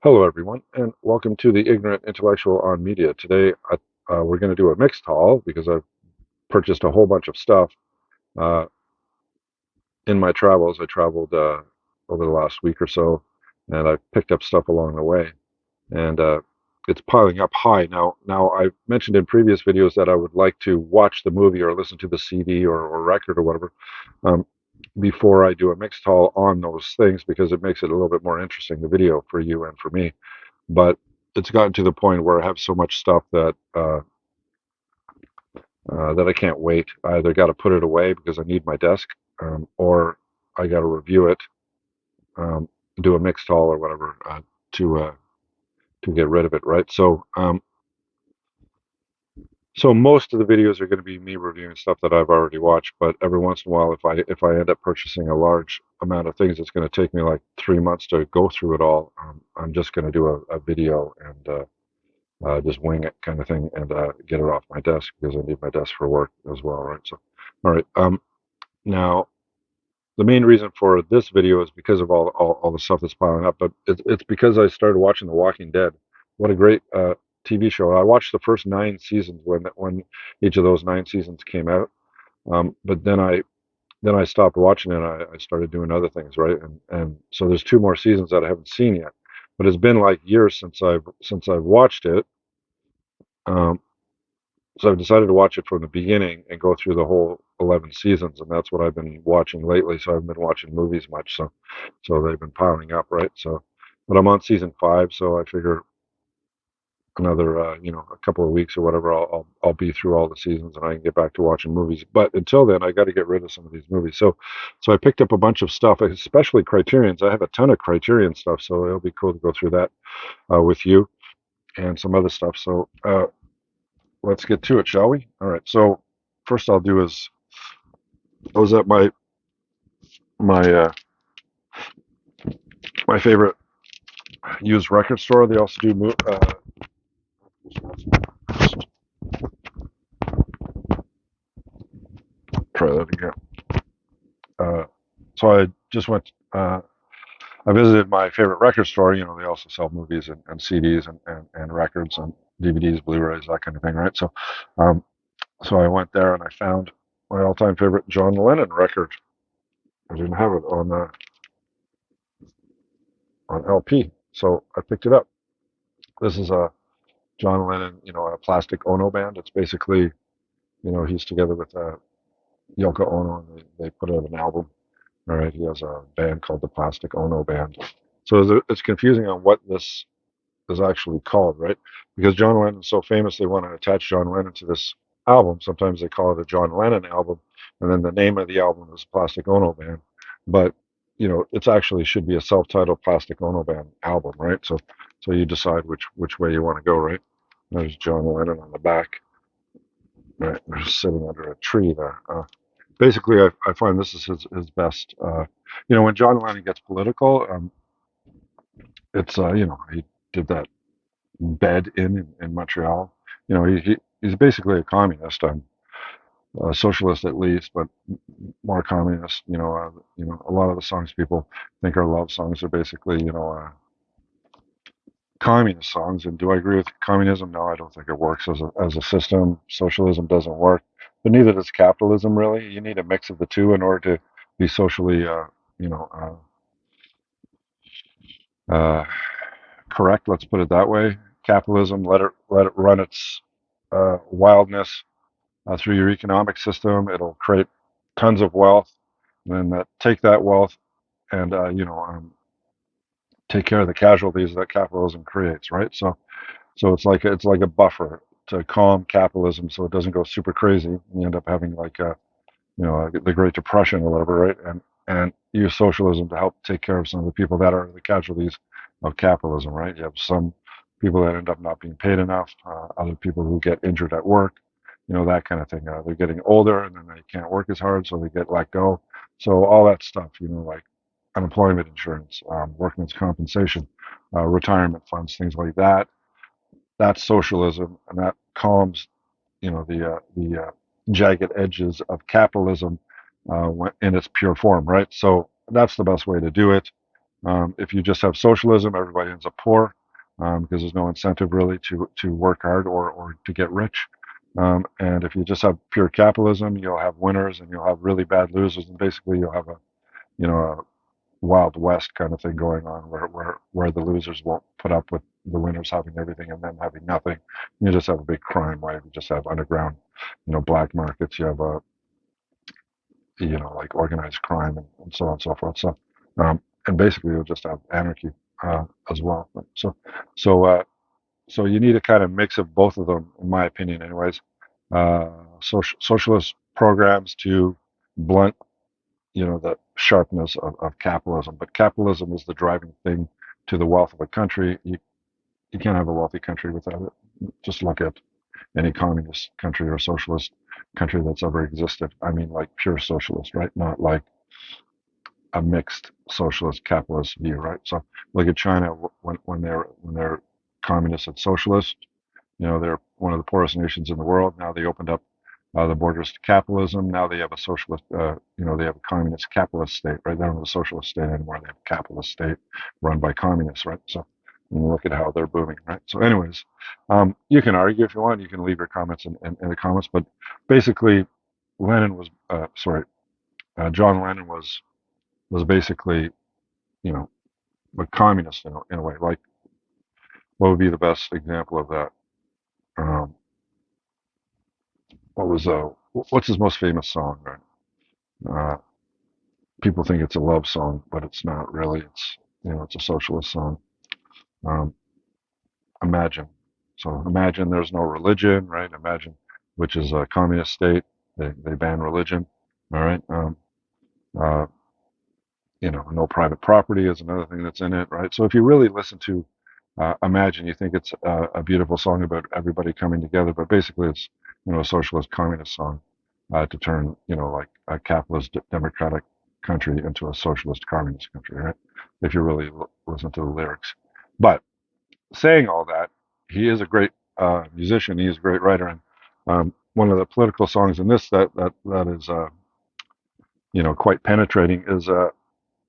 Hello, everyone, and welcome to the Ignorant Intellectual on Media. Today, we're going to do a mixed haul because I've purchased a whole bunch of stuff uh, in my travels. I traveled over the last week or so, and I picked up stuff along the way, and it's piling up high now. I mentioned in previous videos that I would like to watch the movie or listen to the CD or record or whatever um, before I do a mixed haul on those things because it makes it a little bit more interesting, the video for you and for me. But it's gotten to the point where I have so much stuff that I can't wait. I either got to put it away because I need my desk, or I got to review it, um, do a mixed haul or whatever to uh, to get rid of it. Right. So most of the videos are going to be me reviewing stuff that I've already watched. But every once in a while, if I end up purchasing a large amount of things, it's going to take me like 3 months to go through it all. I'm just going to do a video and just wing it kind of thing and get it off my desk because I need my desk for work as well, right? So, all right. Now, the main reason for this video is because of all the stuff that's piling up, but it's because I started watching The Walking Dead. What a great TV show! I watched the first 9 seasons when each of those 9 seasons came out, but then I stopped watching it. I started doing other things, right? And so there's 2 more seasons that I haven't seen yet, but it's been like years since I've watched it. Um, So I've decided to watch it from the beginning and go through the whole 11 seasons, and that's what I've been watching lately. So I haven't been watching movies much, so they've been piling up, right? So, but I'm on season 5, so I figure another a couple of weeks or whatever, I'll be through all the seasons and I can get back to watching movies. But until then, I got to get rid of some of these movies. So I picked up a bunch of stuff, especially Criterions. I have a ton of Criterion stuff, so it'll be cool to go through that with you and some other stuff. So let's get to it, shall we? All right. So first I'll do is I was at my my favorite used record store. They also do try that again. Uh, so I just went. I visited my favorite record store. You know, they also sell movies and CDs and records and DVDs, Blu-rays, that kind of thing, right? Um, so I went there and I found my all-time favorite John Lennon record. I didn't have it on LP, so I picked it up. This is a John Lennon, a Plastic Ono band. It's basically, he's together with Yoko Ono, and they put out an album. All right, he has a band called the Plastic Ono Band. So it's confusing on what this is actually called, right? Because John Lennon so famous, they want to attach John Lennon to this album. Sometimes they call it a John Lennon album, and then the name of the album is Plastic Ono Band. But it's actually should be a self-titled Plastic Ono Band album, right? So you decide which way you want to go, right? There's John Lennon on the back, right? Just sitting under a tree there. Basically, I find this is his best. When John Lennon gets political, it's he did that bed in Montreal. He's basically a communist, a socialist at least, but more communist. A lot of the songs people think are love songs are basically communist songs. And do I agree with communism? No, I don't think it works as a system. Socialism doesn't work, but neither does capitalism really. You need a mix of the two in order to be socially, you know, uh, correct. Let's put it that way. Capitalism, let it run its wildness through your economic system. It'll create tons of wealth, and then take that wealth and take care of the casualties that capitalism creates. Right. So it's like a buffer to calm capitalism, so it doesn't go super crazy. You end up having like the Great Depression or whatever, right? And use socialism to help take care of some of the people that are the casualties of capitalism, right? You have some people that end up not being paid enough, other people who get injured at work, that kind of thing. They're getting older and then they can't work as hard, so they get let go. So all that stuff, like unemployment insurance, workmen's compensation, retirement funds, things like that. That's socialism, and that calms, the jagged edges of capitalism in its pure form, right? So that's the best way to do it. If you just have socialism, everybody ends up poor because there's no incentive really to work hard or to get rich. And if you just have pure capitalism, you'll have winners and you'll have really bad losers, and basically you'll have a Wild West kind of thing going on where the losers won't put up with the winners having everything and them having nothing. You just have a big crime wave. You just have underground, black markets. You have like organized crime and so on and so forth. And basically you'll just have anarchy as well. So, uh, so you need a kind of mix of both of them, in my opinion, anyways. Socialist programs to blunt the sharpness of capitalism. But capitalism is the driving thing to the wealth of a country. You can't have a wealthy country without it. Just look at any communist country or socialist country that's ever existed. I mean, like pure socialist, right? Not like a mixed socialist capitalist view, right? So look at China when they're communist and socialist. They're one of the poorest nations in the world. Now they opened up the borders to capitalism. Now they have a socialist, they have a communist capitalist state, right? They don't have a socialist state anymore. They have a capitalist state run by communists, right? So look at how they're booming, right? So, anyways, you can argue if you want. You can leave your comments in the comments, but basically, Lenin was, John Lennon was basically, you know, a communist in a way. Like, what would be the best example of that? Um, what's his most famous song? Right? Uh, People think it's a love song, but it's not really. It's a socialist song. Um, Imagine. So imagine there's no religion, right? Imagine, which is a communist state. They ban religion. All right. Uh, no private property is another thing that's in it, right? So if you really listen to Imagine, you think it's a beautiful song about everybody coming together, but basically it's a socialist communist song to turn like a capitalist democratic country into a socialist communist country, right? If you really listen to the lyrics. But saying all that, he is a great musician. He is a great writer, and one of the political songs in this that is quite penetrating is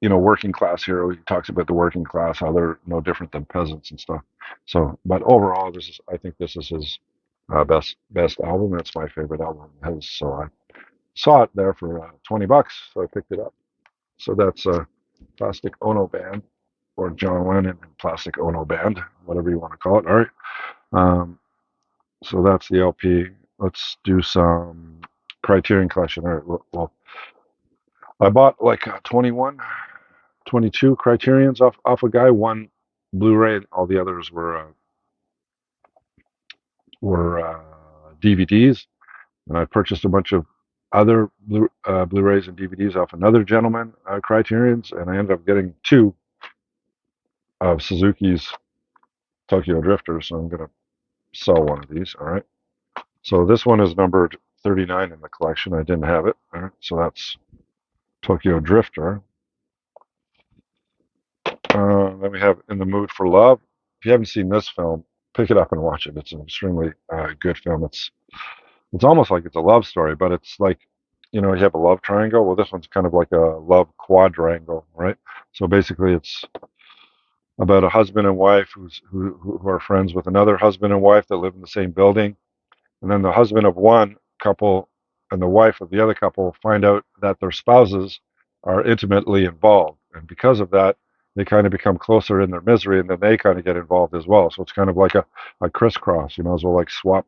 working class hero. He talks about the working class, how they're no different than peasants and stuff. So, but overall, I think this is his best album. It's my favorite album of his. So I saw it there for $20, so I picked it up. So that's Plastic Ono Band, or John Lennon and Plastic Ono Band, whatever you want to call it. All right. Um, so that's the LP. Let's do some Criterion Collection. All right. Well, I bought like 21, 22 Criterions off a guy. One Blu-ray. All the others were DVDs, and I purchased a bunch of other Blu-rays and DVDs off another gentleman, Criterions, and I ended up getting two of Suzuki's Tokyo Drifters. So I'm gonna sell one of these. All right. So this one is numbered 39 in the collection. I didn't have it. All right. So that's Tokyo Drifter. Then we have In the Mood for Love. If you haven't seen this film, pick it up and watch it. It's an extremely good film. It's almost like it's a love story, but it's like you have a love triangle. Well, this one's kind of like a love quadrangle, right? So basically, it's about a husband and wife who are friends with another husband and wife that live in the same building. And then the husband of one couple and the wife of the other couple find out that their spouses are intimately involved. And because of that, they kind of become closer in their misery, and then they kind of get involved as well. So it's kind of like a crisscross, as well, like swap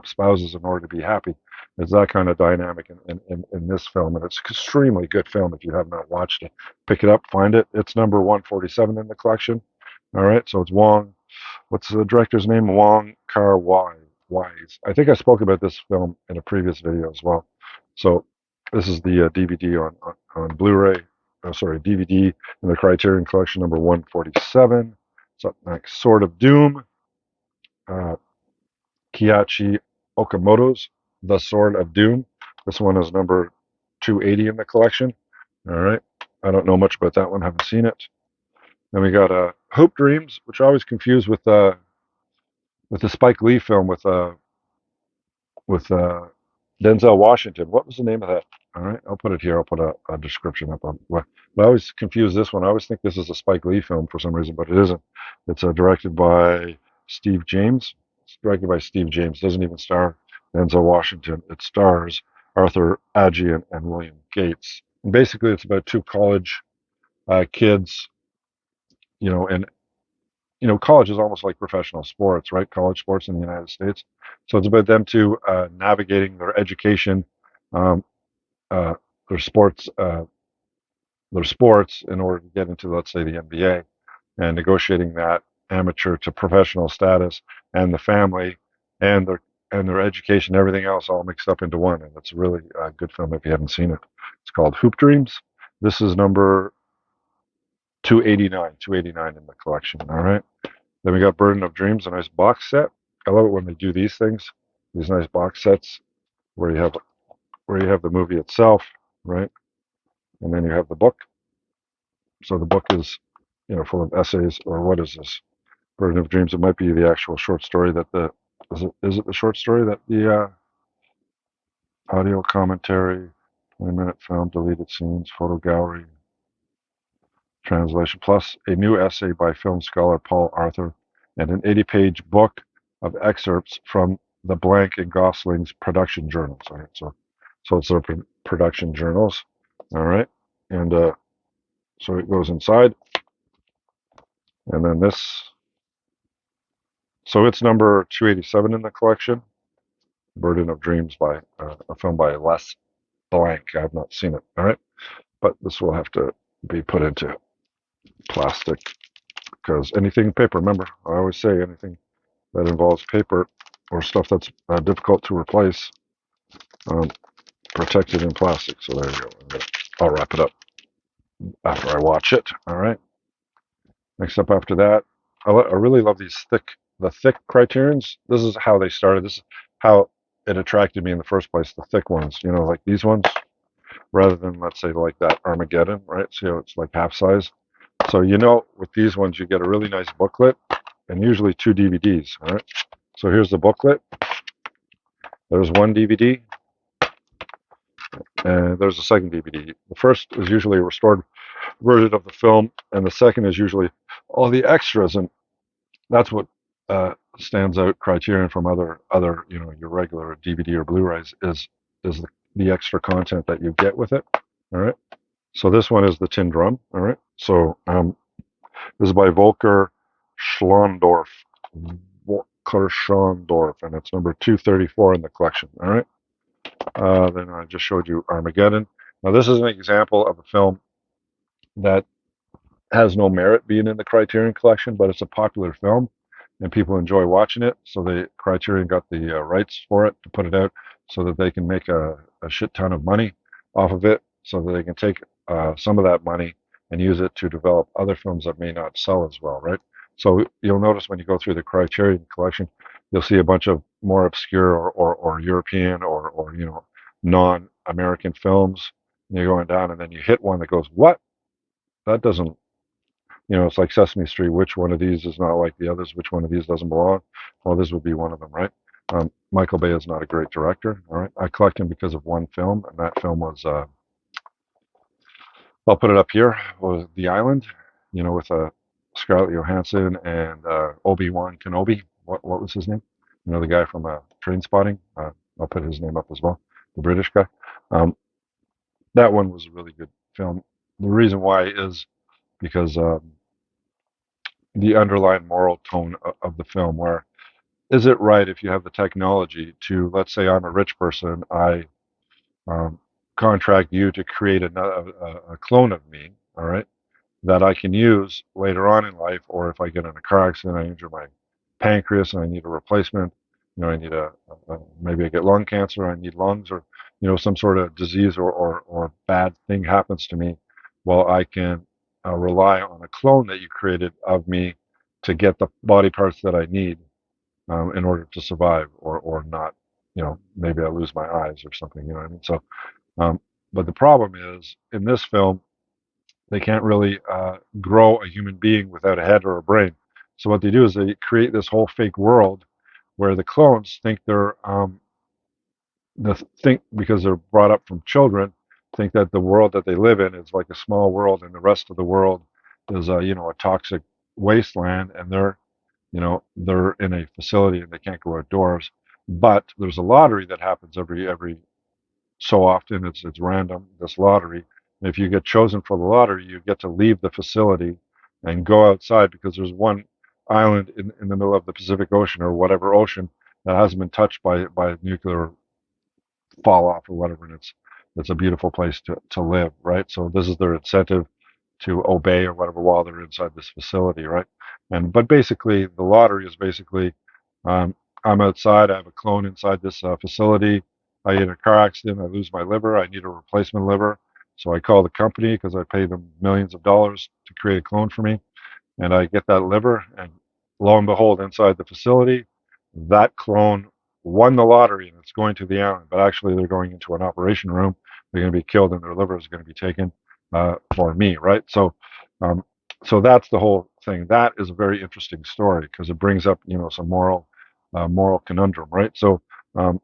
spouses in order to be happy. It's that kind of dynamic in this film, and it's an extremely good film. If you have not watched it, pick it up, find it. It's number 147 in the collection. All right, so it's Wong. What's the director's name? Wong Kar-wai. I think I spoke about this film in a previous video as well. So this is the DVD on Blu-ray. Oh, sorry, DVD in the Criterion Collection, number 147. It's up next. Sword of Doom. Uh, Kiichi Okamoto's The Sword of Doom. This one is number 280 in the collection. All right. I don't know much about that one. Haven't seen it. Then we got Hoop Dreams, which I always confuse with the Spike Lee film with Denzel Washington. What was the name of that? All right, I'll put it here. I'll put a description up on. Well, I always confuse this one. I always think this is a Spike Lee film for some reason, but it isn't. It's directed by Steve James. It's directed by Steve James. Doesn't even star Denzel Washington. It stars Arthur Adjian and William Gates. And basically, it's about two college kids. And college is almost like professional sports, right? College sports in the United States. So it's about them two navigating their education, um, uh, their sports, in order to get into, let's say, the NBA, and negotiating that amateur to professional status, and the family, and their education, everything else, all mixed up into one. And it's a really good film if you haven't seen it. It's called Hoop Dreams. This is number 289 in the collection. All right. Then we got Burden of Dreams, a nice box set. I love it when they do these things, these nice box sets where you have the movie itself, right? And then you have the book. So the book is, full of essays, or what is this? Burden of Dreams. It might be the actual short story that the is it the short story that the audio commentary, 20-minute film, deleted scenes, photo gallery, translation, plus a new essay by film scholar Paul Arthur, and an 80-page book of excerpts from the Blank and Gosling's production journals. All right, so it's their production journals. All right, and so it goes inside, and then this. So it's number 287 in the collection. Burden of Dreams by a film by Les Blank. I've not seen it. All right, but this will have to be put into plastic because anything paper. Remember, I always say anything that involves paper or stuff that's difficult to replace, um, protected in plastic. So there you go. I'll wrap it up after I watch it. All right. Next up after that, I really love the thick Criterions. This is how they started. This is how it attracted me in the first place. The thick ones, like these ones, rather than, let's say, like that Armageddon, right? So it's like half size. So with these ones, you get a really nice booklet and usually two DVDs. All right. So here's the booklet. There's one DVD, and there's a second DVD. The first is usually a restored version of the film, and the second is usually all the extras, and that's what stands out Criterion from other your regular DVD or Blu-rays is the extra content that you get with it. All right. So this one is the Tin Drum. All right. So this is by Volker Schlondorf. Volker Schlondorf, and it's number 234 in the collection. All right. Then I just showed you Armageddon. Now this is an example of a film that has no merit being in the Criterion collection, but it's a popular film and people enjoy watching it. So the Criterion got the rights for it to put it out so that they can make a shit ton of money off of it, so that they can take some of that money and use it to develop other films that may not sell as well, right? So you'll notice when you go through the Criterion collection, you'll see a bunch of more obscure or European or non-American films. And you're going down, and then you hit one that goes, what? That doesn't, it's like Sesame Street. Which one of these is not like the others? Which one of these doesn't belong? Well, this would be one of them, right? Michael Bay is not a great director. All right, I collect him because of one film, and that film was I'll put it up here. Was The Island? With Scarlett Johansson and Obi-Wan Kenobi. What was his name? The guy from Trainspotting. I'll put his name up as well. The British guy. Um, that one was a really good film. The reason why is because the underlying moral tone of the film, where is it right if you have the technology to, let's say I'm a rich person, I um, contract you to create a clone of me, all right, that I can use later on in life, or if I get in a car accident, I injure my pancreas and I need a replacement, I need maybe I get lung cancer, I need lungs, or some sort of disease or bad thing happens to me. Well, I can rely on a clone that you created of me to get the body parts that I need in order to survive, or not. Maybe I lose my eyes or something. You know what I mean? So, but the problem is in this film, they can't really grow a human being without a head or a brain. So what they do is they create this whole fake world where the clones think they're think because they're brought up from children, think that the world that they live in is like a small world, and the rest of the world is a toxic wasteland, and they're in a facility and they can't go outdoors. But there's a lottery that happens every so often. It's random, this lottery. And if you get chosen for the lottery, you get to leave the facility and go outside, because there's one island in the middle of the Pacific Ocean or whatever ocean that hasn't been touched by nuclear fall off or whatever, and it's a beautiful place to live, right? So this is their incentive to obey or whatever while they're inside this facility, right? And but basically, the lottery is basically, um, I'm outside, I have a clone inside this facility. I get in a car accident, I lose my liver, I need a replacement liver. So I call the company because I pay them millions of dollars to create a clone for me, and I get that liver, and lo and behold, inside the facility, that clone won the lottery and it's going to the island. But actually, they're going into an operation room. They're going to be killed, and their liver is going to be taken for me, right? Um, so that's the whole thing. That is a very interesting story because it brings up, some moral conundrum, right? So, um,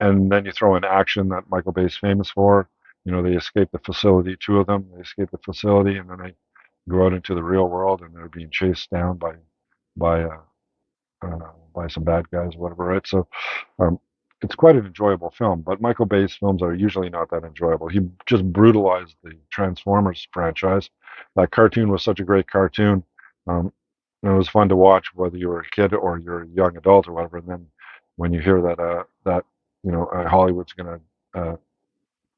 and then you throw in action that Michael Bay's famous for. They escape the facility. Two of them, they escape the facility, and then they go out into the real world, and they're being chased down by uh, by some bad guys, or whatever. Right? So um, it's quite an enjoyable film. But Michael Bay's films are usually not that enjoyable. He just brutalized the Transformers franchise. That cartoon was such a great cartoon. Um, and it was fun to watch, whether you were a kid or you're a young adult or whatever. And then when you hear that Hollywood's going to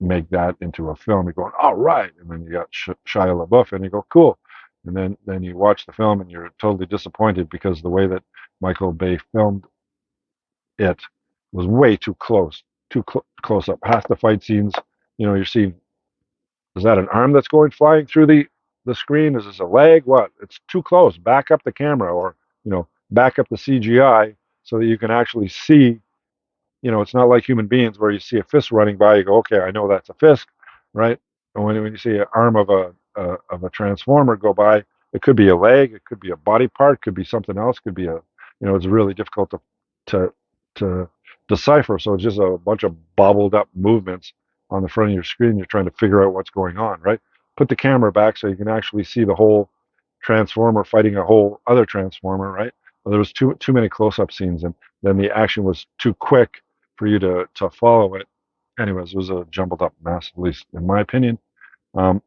make that into a film, you're going, all right. And then you got Shia LaBeouf, and you go, cool. And then you watch the film, and you're totally disappointed because the way that Michael Bay filmed it was way too close, close up. Half the fight scenes, you're seeing, is that an arm that's going flying through the screen? Is this a leg? What? It's too close. Back up the camera, or back up the CGI so that you can actually see. It's not like human beings where you see a fist running by, you go, okay, I know that's a fist, right? And when you see an arm of a transformer go by, it could be a leg, it could be a body part, could be something else, could be it's really difficult to to decipher. So it's just a bunch of bobbled up movements on the front of your screen. You're trying to figure out what's going on, right? Put the camera back so you can actually see the whole transformer fighting a whole other transformer, right? Well, there was too many close-up scenes, and then the action was too quick for you to follow it. Anyways, it was a jumbled up mess, at least in my opinion. Um,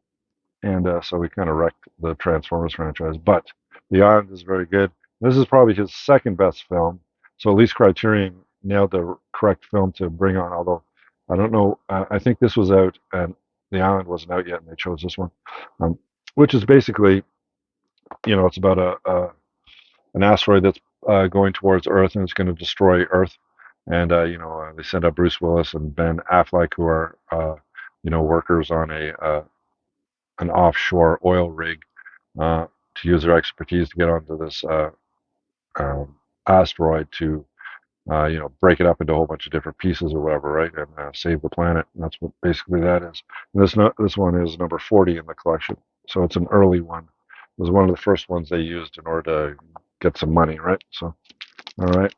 and so we kind of wrecked the Transformers franchise. But The Island is very good. This is probably his second best film, so at least Criterion nailed the correct film to bring on. Although I don't know, I think this was out and The Island wasn't out yet, and they chose this one, which is basically, it's about an asteroid that's going towards Earth, and it's going to destroy Earth. And they send up Bruce Willis and Ben Affleck, who are workers on a an offshore oil rig, to use their expertise to get onto this um, asteroid to break it up into a whole bunch of different pieces or whatever, right, and save the planet. And that's what basically that is. And this one is number 40 in the collection, so it's an early one. It was one of the first ones they used in order to get some money, right? So, all right,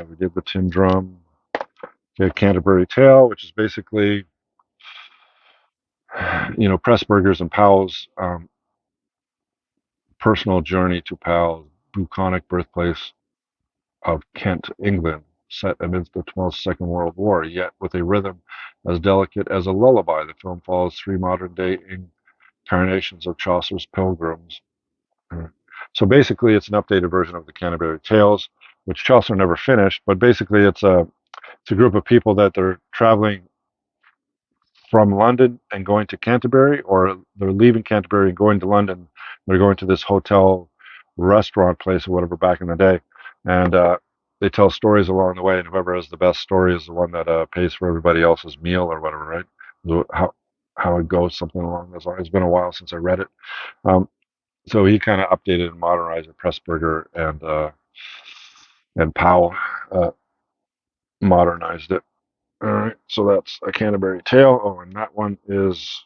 we did the Tin Drum. We had Canterbury Tale, which is basically, Pressburger's and Powell's personal journey to Powell's bucolic birthplace of Kent, England, set amidst the tumultuous Second World War, yet with a rhythm as delicate as a lullaby. The film follows three modern-day incarnations of Chaucer's Pilgrims. So basically, it's an updated version of the Canterbury Tales, which Chaucer never finished. But basically, it's a group of people that they're traveling from London and going to Canterbury, or they're leaving Canterbury and going to London. They're going to this hotel, restaurant place, or whatever back in the day, and they tell stories along the way. And whoever has the best story is the one that pays for everybody else's meal or whatever, right? So how it goes, something along those lines. It's been a while since I read it. Um, so he kind of updated and modernized it. Pressburger and Powell modernized it. All right, so that's A Canterbury Tale. Oh, and that one is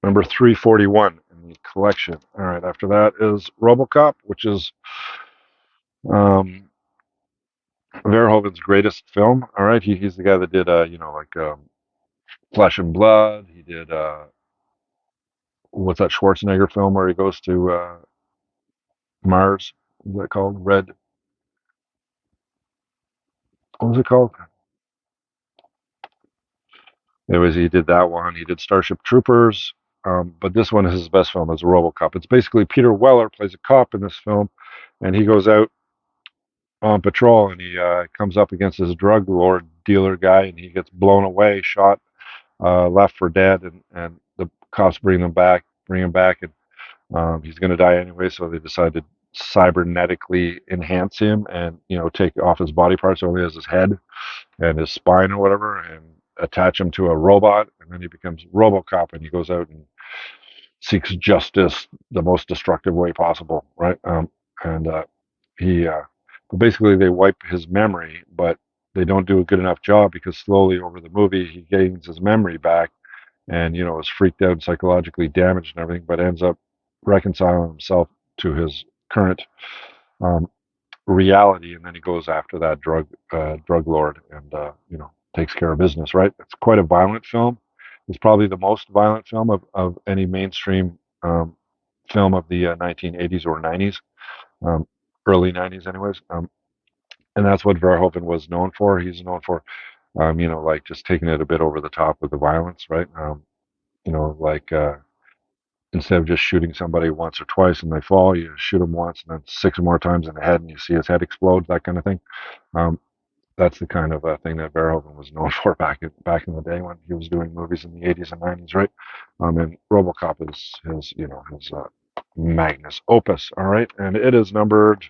number 341 in the collection. All right, after that is RoboCop, which is um, Verhoeven's greatest film. All right, he's the guy that did like Flesh and Blood. He did what's that Schwarzenegger film where he goes to Mars? What's that called? Red. What was it called? Anyways, he did that one. He did Starship Troopers. But this one is his best film is RoboCop. It's basically Peter Weller plays a cop in this film, and he goes out on patrol and he comes up against this drug lord dealer guy, and he gets blown away, shot, left for dead, and the cops bring him back, and he's going to die anyway. So they decide to cybernetically enhance him and take off his body parts, only has his head and his spine or whatever, and attach him to a robot, and then he becomes RoboCop, and he goes out and seeks justice the most destructive way possible, right? And he, but basically they wipe his memory, but they don't do a good enough job because slowly over the movie he gains his memory back, and is freaked out, psychologically damaged and everything, but ends up reconciling himself to his current um, reality, and then he goes after that drug lord, and takes care of business. Right? It's quite a violent film. It's probably the most violent film of any mainstream film of the 1980s or 90s, um, early 90s, anyways. And that's what Verhoeven was known for. He's known for, like just taking it a bit over the top with the violence, right? Like instead of just shooting somebody once or twice and they fall, you shoot them once and then six more times in the head and you see his head explode, that kind of thing. Um, that's the kind of thing that Verhoeven was known for back in the day when he was doing movies in the 80s and 90s, right? And RoboCop is his magnus opus, all right, and it is numbered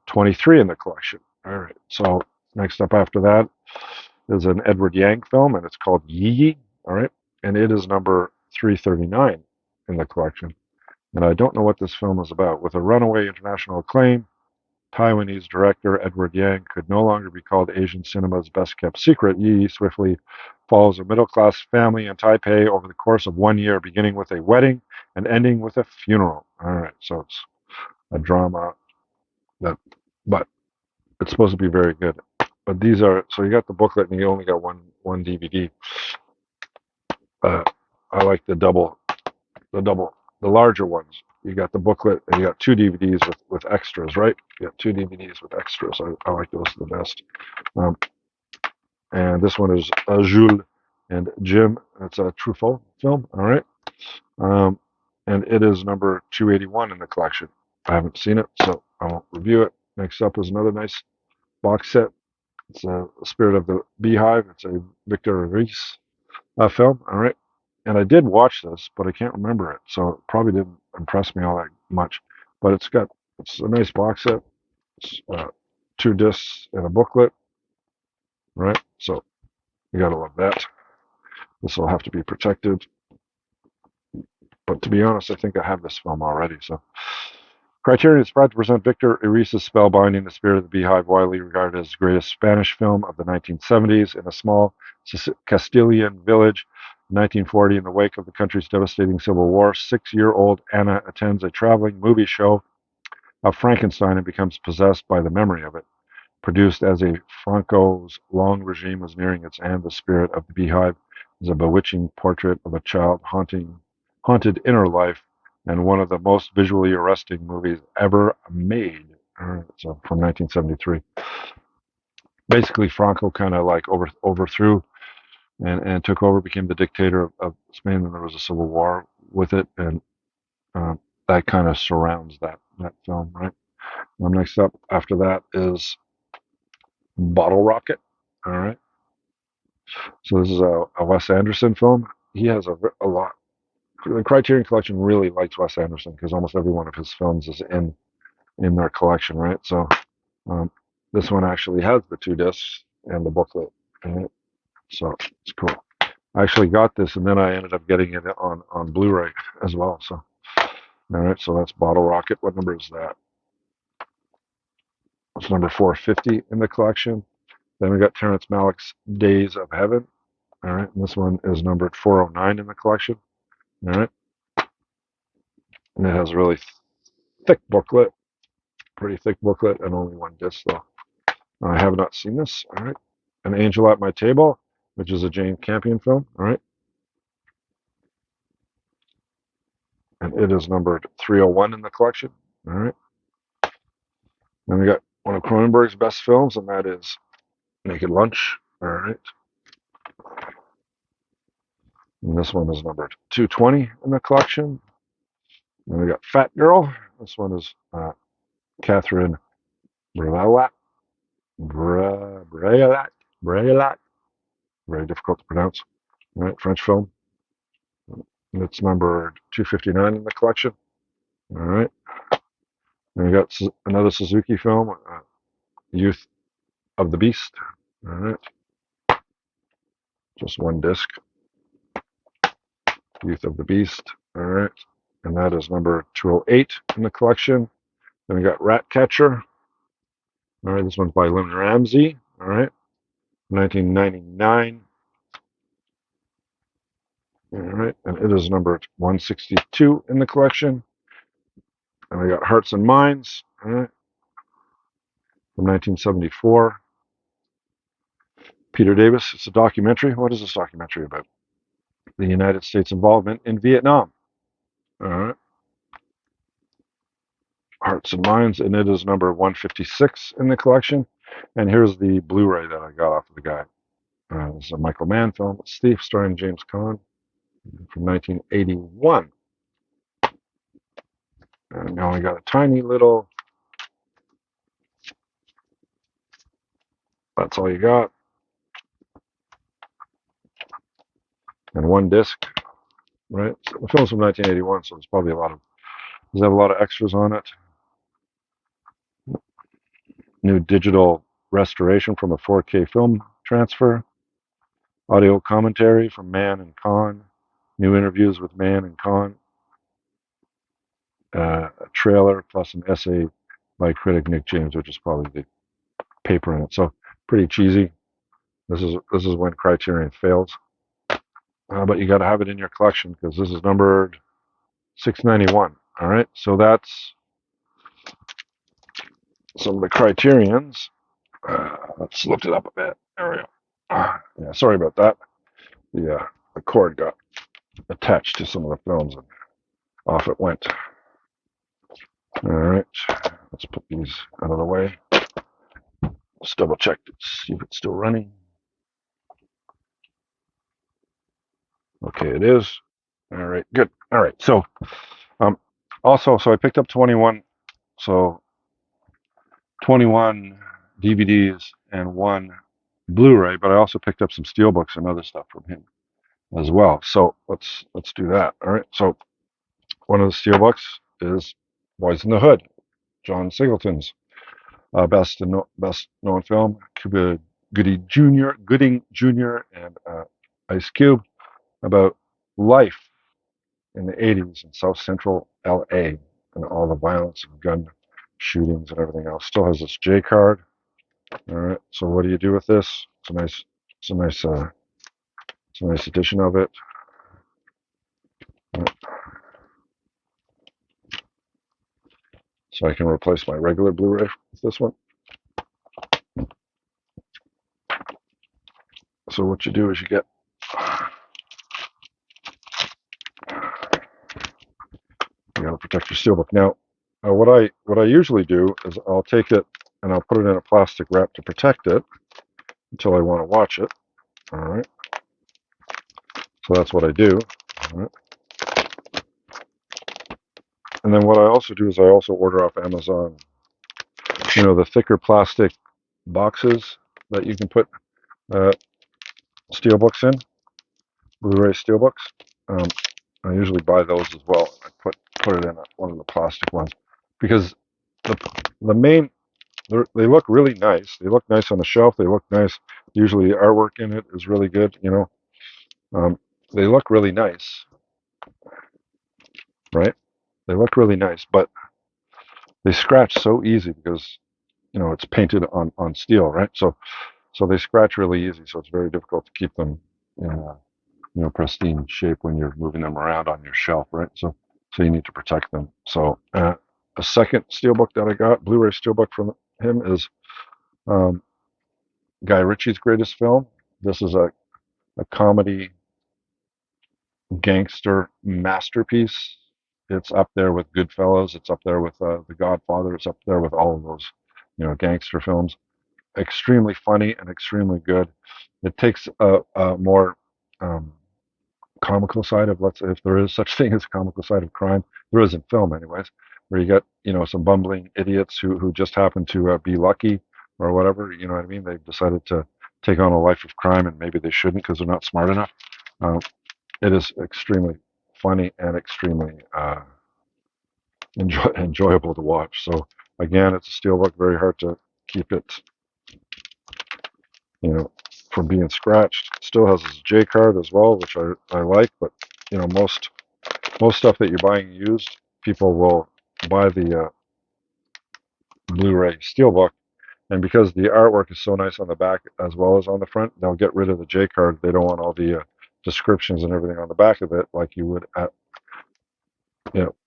23 in the collection. All right, so next up after that is an Edward Yang film, and it's called Yi Yi, all right, and it is number 339 in the collection. And I don't know what this film is about. With a runaway international acclaim, Taiwanese director Edward Yang could no longer be called Asian cinema's best-kept secret. Yi swiftly follows a middle-class family in Taipei over the course of 1 year, beginning with a wedding and ending with a funeral. All right, so it's a drama that, but it's supposed to be very good. But these are so you got the booklet and you only got one DVD. I like the larger ones. You got the booklet and you got two DVDs with extras, right? You got two DVDs with extras. I like those the best. Um, and this one is Jules and Jim. It's a Truffaut film, all right? Um, and it is number 281 in the collection. I haven't seen it, so I won't review it. Next up is another nice box set. It's Spirit of the Beehive. It's a Victor Reese film, all right? And I did watch this, but I can't remember it, so it probably didn't impress me all that much. But it's a nice box set. It's two discs and a booklet, right? So you gotta love that. This will have to be protected. But to be honest, I think I have this film already. So Criterion is proud to present Victor Erice's spellbinding The Spirit of the Beehive, widely regarded as the greatest Spanish film of the 1970s. In a small Castilian village in 1940, in the wake of the country's devastating civil war, 6-year-old Anna attends a traveling movie show of Frankenstein and becomes possessed by the memory of it. Produced as a Franco's long regime was nearing its end, The Spirit of the Beehive is a bewitching portrait of a child haunted inner life and one of the most visually arresting movies ever made. So from 1973. Basically, Franco kind of like overthrew and took over, became the dictator of Spain, and there was a civil war with it, and uh, that kind of surrounds that film, right? Next up after that is Bottle Rocket. All right. So this is a Wes Anderson film. He has a lot. The Criterion Collection really likes Wes Anderson because almost every one of his films is in their collection, right? So um, this one actually has the two discs and the booklet in it, so it's cool. I actually got this, and then I ended up getting it on Blu-ray as well. So all right, so that's Bottle Rocket. What number is that? It's number 450 in the collection. Then we got Terrence Malick's Days of Heaven. All right, and this one is numbered 409 in the collection. All right, and it has a really thick booklet, pretty thick booklet, and only one disc though. I have not seen this. All right. An Angel at My Table, which is a Jane Campion film. All right. And it is numbered 301 in the collection. All right. Then we got one of Cronenberg's best films, and that is Naked Lunch. All right. And this one is numbered 220 in the collection. Then we got Fat Girl. This one is Catherine Breillat. Breillat. Breillat. Very difficult to pronounce. All right. French film. And it's numbered 259 in the collection. All right. Then we got another Suzuki film, Youth of the Beast. All right. Just one disc. Youth of the Beast. All right. And that is number 208 in the collection. Then we got Ratcatcher. All right. This one's by Lynn Ramsey. All right. 1999. All right. And it is numbered 162 in the collection. And we got Hearts and Minds. All right. From 1974. Peter Davis. It's a documentary. What is this documentary about? The United States involvement in Vietnam. All right. Hearts and Minds, and it is number 156 in the collection. And here's the Blu-ray that I got off of the guy. It's a Michael Mann film, Thief, starring James Caan, from 1981. And now I got a tiny little. That's all you got. And one disc, right? So the film's from 1981, so there's probably does have a lot of extras on it. New digital restoration from a 4K film transfer. Audio commentary from Mann and Caan. New interviews with Mann and Caan. A trailer plus an essay by critic Nick James, which is probably the paper in it. So pretty cheesy. This is when Criterion fails. But you got to have it in your collection because this is numbered 691. All right, so that's some of the Criterions. Let's lift it up a bit. There we go. Yeah, sorry about that. The cord got attached to some of the films and off it went. All right, let's put these out of the way. Let's double check to see if it's still running. Okay, it is. All right, good. All right, so so I picked up 21, so 21 DVDs and one Blu-ray, but I also picked up some Steelbooks and other stuff from him as well. So let's do that. All right, so one of the Steelbooks is Boys in the Hood, John Singleton's best known film. Cuba Gooding Jr. and Ice Cube about life in the 80s in South Central LA and all the violence and gun shootings and everything else. Still has this J card. All right. So what do you do with this? It's a nice edition of it. So I can replace my regular Blu-ray with this one. So what you do is you gotta protect your steelbook. Now, what I usually do is I'll take it and I'll put it in a plastic wrap to protect it until I want to watch it. All right. So that's what I do. All right. And then what I also do is I also order off Amazon, the thicker plastic boxes that you can put steelbooks in, Blu-ray steelbooks. I usually buy those as well. I put it in one of the plastic ones because the main they look really nice. They look nice on the shelf. They look nice. Usually the artwork in it is really good. They look really nice, right? They look really nice, but they scratch so easy because it's painted on steel, right? So they scratch really easy. So it's very difficult to keep them in pristine shape when you're moving them around on your shelf, right? So you need to protect them. So a second steelbook that I got, Blu-ray steelbook from him, is Um, Guy Ritchie's greatest film. This is a comedy gangster masterpiece. It's up there with Goodfellas. It's up there with The Godfather. It's up there with all of those, gangster films. Extremely funny and extremely good. It takes a more um, comical side of, let's say, if there is such thing as a comical side of crime. There is in film, anyways, where you get some bumbling idiots who just happen to be lucky or whatever. You know what I mean? They've decided to take on a life of crime, and maybe they shouldn't because they're not smart enough. Um, it is extremely funny and extremely enjoyable to watch. So again, it's a steelbook. Very hard to keep it, you know, from being scratched. It still has its J card as well, which I like. But most stuff that you're buying used, people will buy the Blu-ray steelbook, and because the artwork is so nice on the back as well as on the front, they'll get rid of the J card. They don't want all the descriptions and everything on the back of it, like you would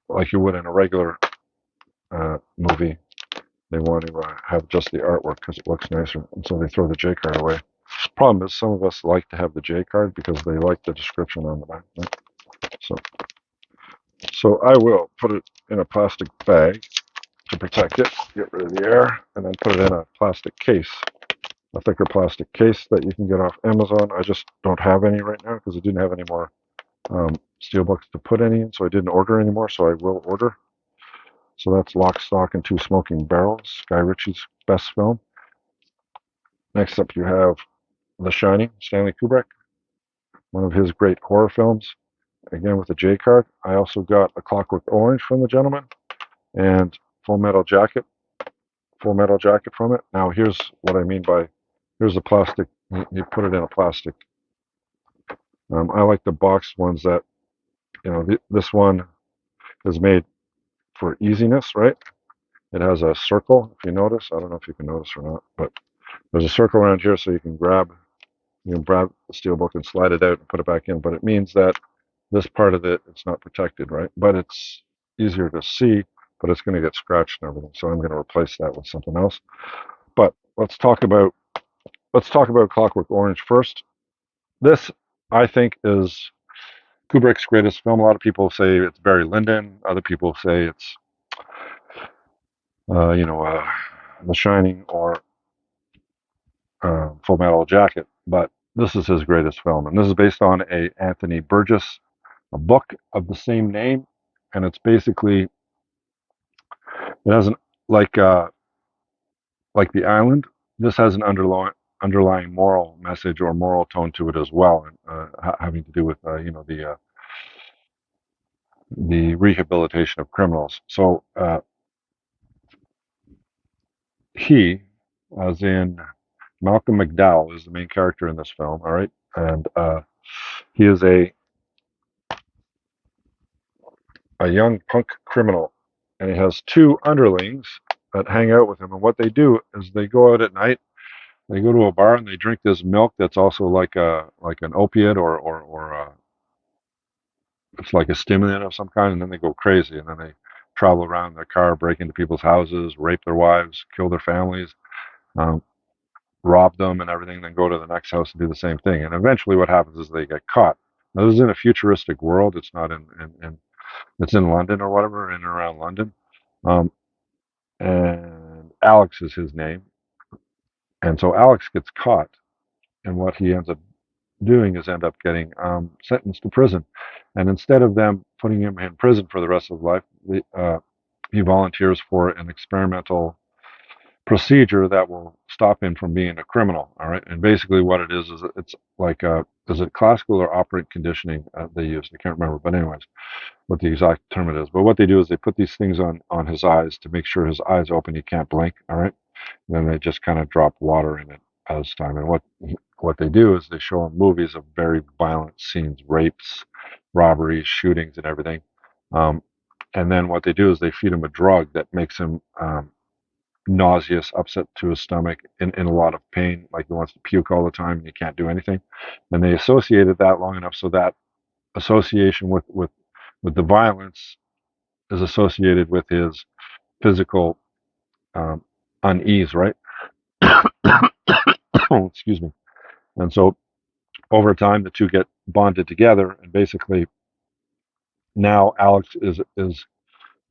like you would in a regular movie. They want to have just the artwork because it looks nicer, and so they throw the J card away. Problem is, some of us like to have the J card because they like the description on the back. Right? So, so I will put it in a plastic bag to protect it, get rid of the air, and then put it in a plastic case, a thicker plastic case that you can get off Amazon. I just don't have any right now because I didn't have any more steelbooks to put any in, so I didn't order anymore. So I will order. So that's Lock, Stock, and Two Smoking Barrels, Guy Ritchie's best film. Next up, you have The Shining, Stanley Kubrick, one of his great horror films. Again with a J card. I also got A Clockwork Orange from the gentleman and Full Metal Jacket. Full Metal Jacket from it. Now here's what I mean by here's a plastic. You put it in a plastic. I like the boxed ones that this one is made for easiness, right? It has a circle. If you notice, I don't know if you can notice or not, but there's a circle around here so you can grab the steelbook and slide it out and put it back in. But it means that this part of it's not protected, right? But it's easier to see, but it's going to get scratched and everything. So I'm going to replace that with something else. But let's talk about Clockwork Orange first. This, I think, is Kubrick's greatest film. A lot of people say it's Barry Lyndon. Other people say it's, The Shining or Full Metal Jacket. But this is his greatest film, and this is based on a Anthony Burgess, a book of the same name, and it's basically it has an like The Island. This has an underlying moral message or moral tone to it as well, having to do with the rehabilitation of criminals. So he, as in Malcolm McDowell, is the main character in this film. All right, and he is a young punk criminal, and he has two underlings that hang out with him. And what they do is they go out at night. They go to a bar and they drink this milk that's also like an opiate or it's like a stimulant of some kind, and then they go crazy, and then they travel around in their car, break into people's houses, rape their wives, kill their families, um, rob them, and everything. Then go to the next house and do the same thing. And eventually, what happens is they get caught. Now, this is in a futuristic world. It's not in it's in London or whatever, in and around London. Um, and Alex is his name, and so Alex gets caught, and what he ends up doing is end up getting sentenced to prison. And instead of them putting him in prison for the rest of his life, he volunteers for an experimental procedure that will stop him from being a criminal. All right, and basically what it is it's like is it classical or operant conditioning they use? I can't remember, but anyways, what the exact term it is. But what they do is they put these things on his eyes to make sure his eyes open, he can't blink. All right, and then they just kind of drop water in it as time. And what they do is they show him movies of very violent scenes, rapes, robberies, shootings, and everything. Um, and then what they do is they feed him a drug that makes him nauseous, upset to his stomach, in a lot of pain, like he wants to puke all the time and he can't do anything. And they associated that long enough so that association with the violence is associated with his physical um, unease, right? Excuse me. And so over time, the two get bonded together, and basically now Alex is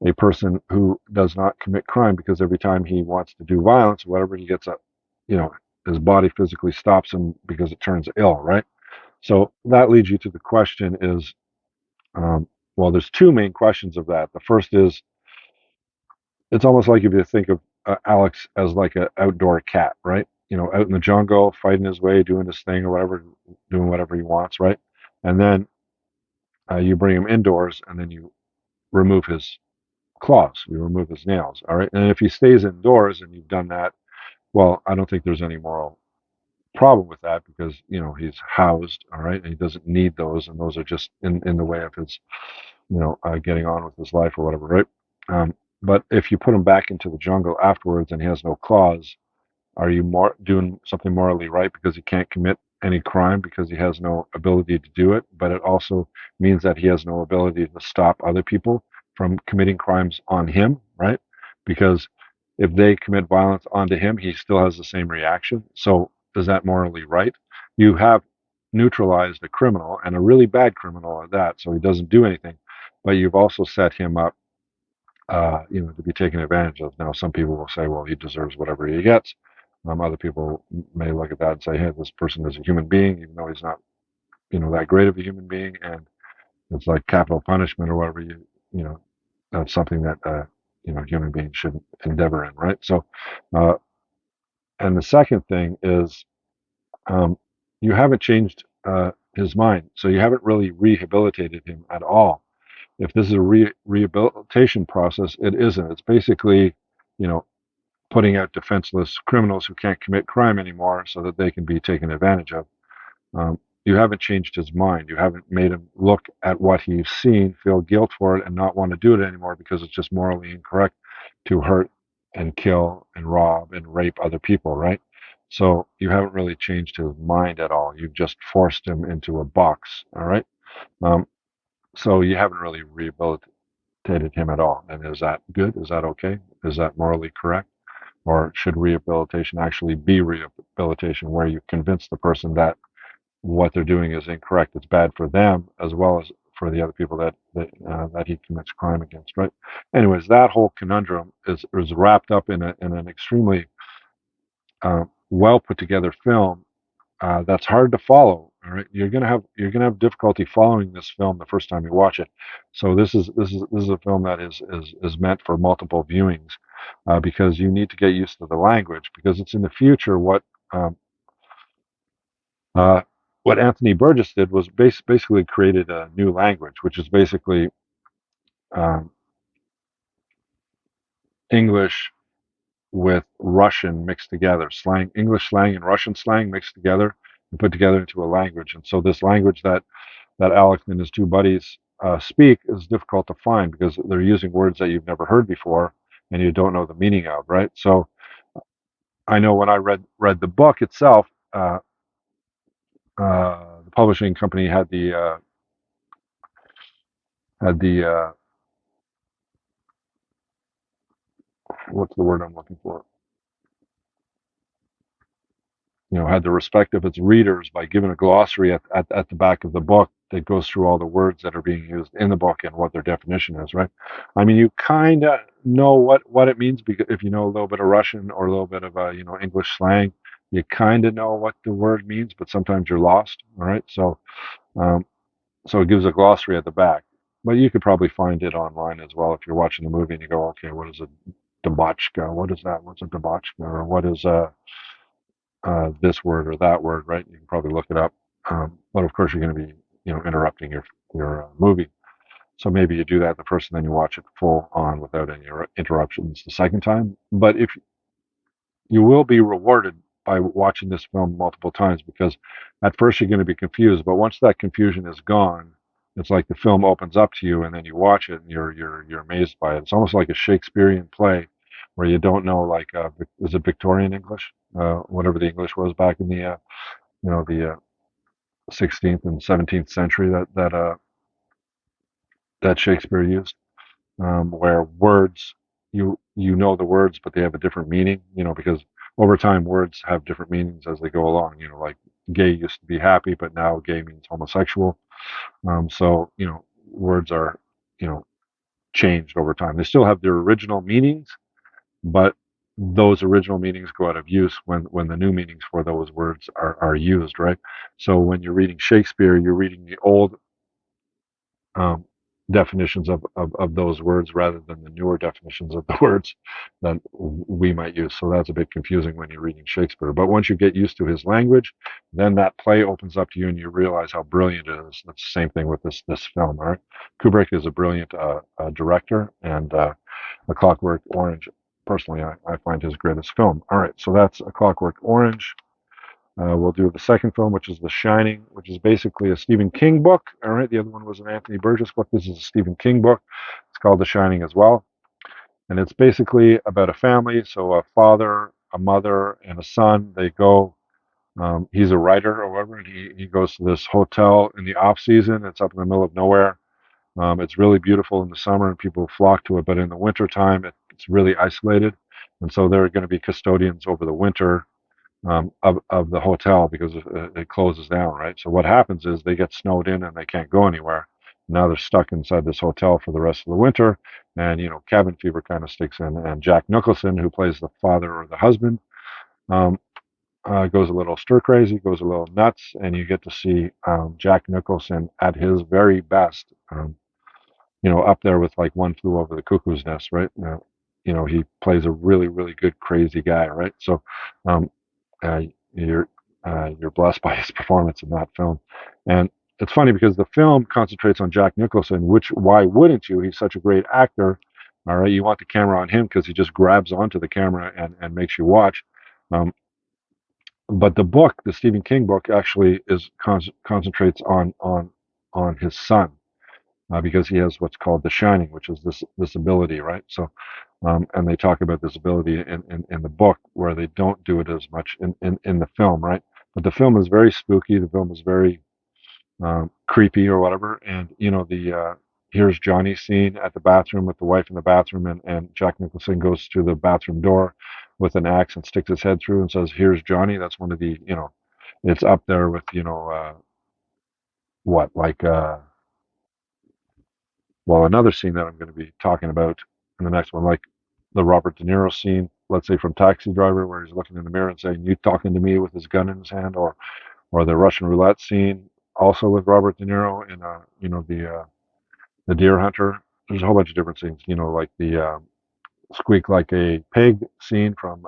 a person who does not commit crime because every time he wants to do violence, or whatever, he gets up, you know, his body physically stops him because it turns ill, right? So that leads you to the question is, um, well, there's two main questions of that. The first is, it's almost like if you think of Alex as like an outdoor cat, right? You know, out in the jungle, fighting his way, doing his thing or whatever, doing whatever he wants, right? And then you bring him indoors, and then you remove his claws, you remove his nails, all right? And if he stays indoors and you've done that, well, I don't think there's any moral problem with that because he's housed, all right, and he doesn't need those, and those are just in the way of his getting on with his life or whatever, right? But if you put him back into the jungle afterwards and he has no claws, are you more doing something morally right because he can't commit any crime because he has no ability to do it? But it also means that he has no ability to stop other people from committing crimes on him, right? Because if they commit violence onto him, he still has the same reaction. So is that morally right? You have neutralized a criminal and a really bad criminal at that, so he doesn't do anything. But you've also set him up to be taken advantage of. Now, some people will say, well, he deserves whatever he gets. Other people may look at that and say, hey, this person is a human being, even though he's not, that great of a human being, and it's like capital punishment or whatever. That's something that human beings should endeavor in, right? So, uh, and the second thing is, um, you haven't changed his mind, so you haven't really rehabilitated him at all. If this is a rehabilitation process, it isn't. It's basically, you know, putting out defenseless criminals who can't commit crime anymore so that they can be taken advantage of. You haven't changed his mind. You haven't made him look at what he's seen, feel guilt for it, and not want to do it anymore because it's just morally incorrect to hurt and kill and rob and rape other people, right? So you haven't really changed his mind at all. You've just forced him into a box, all right? Um, so you haven't really rehabilitated him at all. And is that good? Is that okay? Is that morally correct? Or should rehabilitation actually be rehabilitation where you convince the person that what they're doing is incorrect? It's bad for them as well as for the other people that he commits crime against, right? Anyways, that whole conundrum is wrapped up in an extremely well put together film that's hard to follow. All right, you're gonna have difficulty following this film the first time you watch it. So this is a film that is meant for multiple viewings because you need to get used to the language because it's in the future. Um, uh, what Anthony Burgess did was basically created a new language, which is basically um, English with Russian mixed together, slang, English slang and Russian slang mixed together and put together into a language. And so this language that Alex and his two buddies speak is difficult to find because they're using words that you've never heard before and you don't know the meaning of, right? So I know when I read the book itself, the publishing company had the what's the word I'm looking for? Had the respect of its readers by giving a glossary at the back of the book that goes through all the words that are being used in the book and what their definition is, right? I mean, you kind of know what it means because if you know a little bit of Russian or a little bit of English slang, you kind of know what the word means, but sometimes you're lost, all right? Um, so it gives a glossary at the back, but you could probably find it online as well if you're watching the movie and you go, okay, what is a debauchka? What is that? What's a debauchka? Or what is this word or that word, right? You can probably look it up. But of course, you're going to be, interrupting your movie. So maybe you do that the first, and then you watch it full on without any interruptions the second time. But if you will be rewarded by watching this film multiple times, because at first you're going to be confused, but once that confusion is gone, it's like the film opens up to you, and then you watch it, and you're amazed by it. It's almost like a Shakespearean play, where you don't know, like, is it Victorian English, whatever the English was back in the 16th and 17th century that Shakespeare used, where words you know the words, but they have a different meaning, because over time, words have different meanings as they go along. Like gay used to be happy, but now gay means homosexual. So words are you know changed over time. They still have their original meanings, but those original meanings go out of use when the new meanings for those words are used, right? So when you're reading Shakespeare, you're reading the old um, definitions of those words rather than the newer definitions of the words that we might use. So that's a bit confusing when you're reading Shakespeare. But once you get used to his language, then that play opens up to you and you realize how brilliant it is. That's the same thing with this film, all right? Kubrick is a brilliant director, and A Clockwork Orange, personally, I find his greatest film. All right, so that's A Clockwork Orange. We'll do the second film, which is The Shining, which is basically a Stephen King book. All right, the other one was an Anthony Burgess book. This is a Stephen King book. It's called The Shining as well. And it's basically about a family. So a father, a mother, and a son. They go, he's a writer or whatever, and he goes to this hotel in the off season. It's up in the middle of nowhere. It's really beautiful in the summer and people flock to it. But in the winter time, it's really isolated. And so they're going to be custodians over the winter of the hotel because it closes down, right? So what happens is they get snowed in and they can't go anywhere. Now they're stuck inside this hotel for the rest of the winter, and cabin fever kind of sticks in. And Jack Nicholson, who plays the father or the husband, um, goes a little stir crazy, goes a little nuts, and you get to see Jack Nicholson at his very best. Up there with like One Flew Over the Cuckoo's Nest, right? He plays a really, really good crazy guy, right? So, um, uh, you're you're blessed by his performance in that film. And it's funny because the film concentrates on Jack Nicholson, which why wouldn't you? He's such a great actor. All right, you want the camera on him because he just grabs onto the camera and makes you watch. Um, but the book, the Stephen King book, actually is concentrates on his son because he has what's called the shining, which is this ability, right? So, and they talk about this ability in the book where they don't do it as much in the film, right? But the film is very spooky. The film is very creepy or whatever. And the here's Johnny scene at the bathroom with the wife in the bathroom, and Jack Nicholson goes to the bathroom door with an axe and sticks his head through and says, "Here's Johnny." That's one of the it's up there with what like. Well, another scene that I'm going to be talking about in the next one, like the Robert De Niro scene, let's say from Taxi Driver, where he's looking in the mirror and saying, "You talking to me?" with his gun in his hand, or the Russian roulette scene, also with Robert De Niro in the Deer Hunter. There's a whole bunch of different scenes, like the squeak like a pig scene from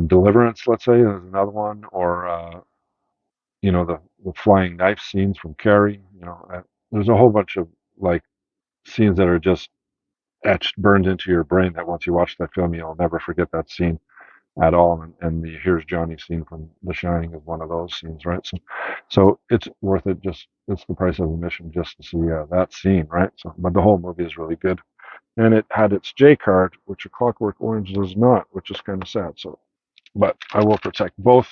Deliverance, let's say. There's another one, or the flying knife scenes from Carrie. There's a whole bunch of like scenes that are just etched, burned into your brain that once you watch that film, you'll never forget that scene at all. And the Here's Johnny scene from The Shining is one of those scenes, right? So it's worth it. Just it's the price of admission just to see that scene, right? So, but the whole movie is really good, and it had its J card, which A Clockwork Orange does not, which is kind of sad. So, but I will protect both.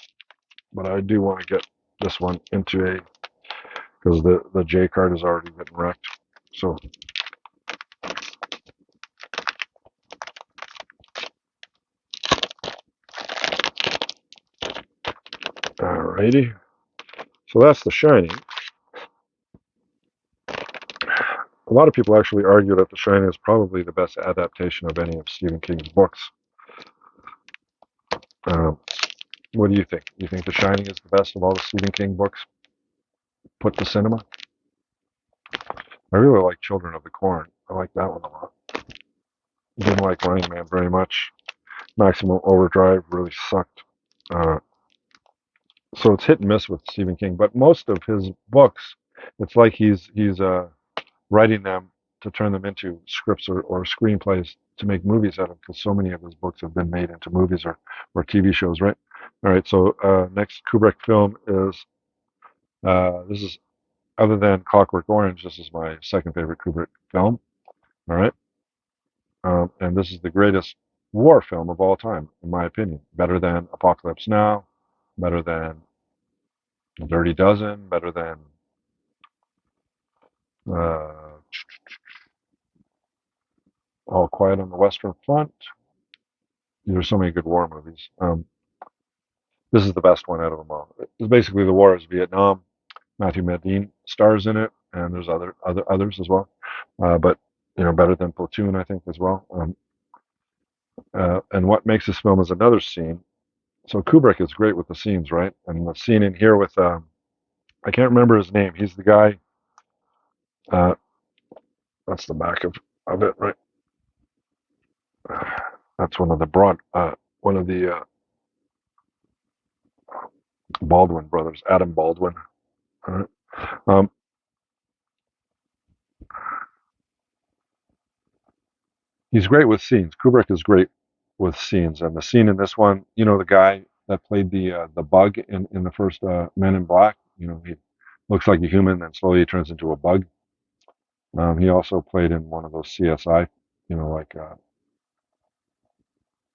But I do want to get this one into a because the J card has already been wrecked. So, alrighty. So that's The Shining. A lot of people actually argue that The Shining is probably the best adaptation of any of Stephen King's books. Um, what do you think? Do you think The Shining is the best of all the Stephen King books put to cinema? I really like Children of the Corn. I like that one a lot. Didn't like Running Man very much. Maximum Overdrive really sucked. Uh, so it's hit and miss with Stephen King, but most of his books, it's like he's writing them to turn them into scripts or screenplays to make movies out of, because so many of his books have been made into movies or TV shows, right? All right, so next Kubrick film is this is other than Clockwork Orange, this is my second favorite Kubrick film. All right, and this is the greatest war film of all time, in my opinion. Better than Apocalypse Now, better than Dirty Dozen, better than uh, All Quiet on the Western Front. There's so many good war movies. This is the best one out of them all. It's basically the war is Vietnam. Matthew Modine stars in it, and there's others as well. But better than Platoon, I think, as well. And what makes this film is another scene. So Kubrick is great with the scenes, right? And the scene in here with I can't remember his name. He's the guy. Uh, that's the back of it, right? That's one of the Baldwin brothers, Adam Baldwin. All right. Um, he's great with scenes. Kubrick is great with scenes, and the scene in this one, the guy that played the bug in the first Men in Black. He looks like a human, then slowly he turns into a bug. He also played in one of those CSI, like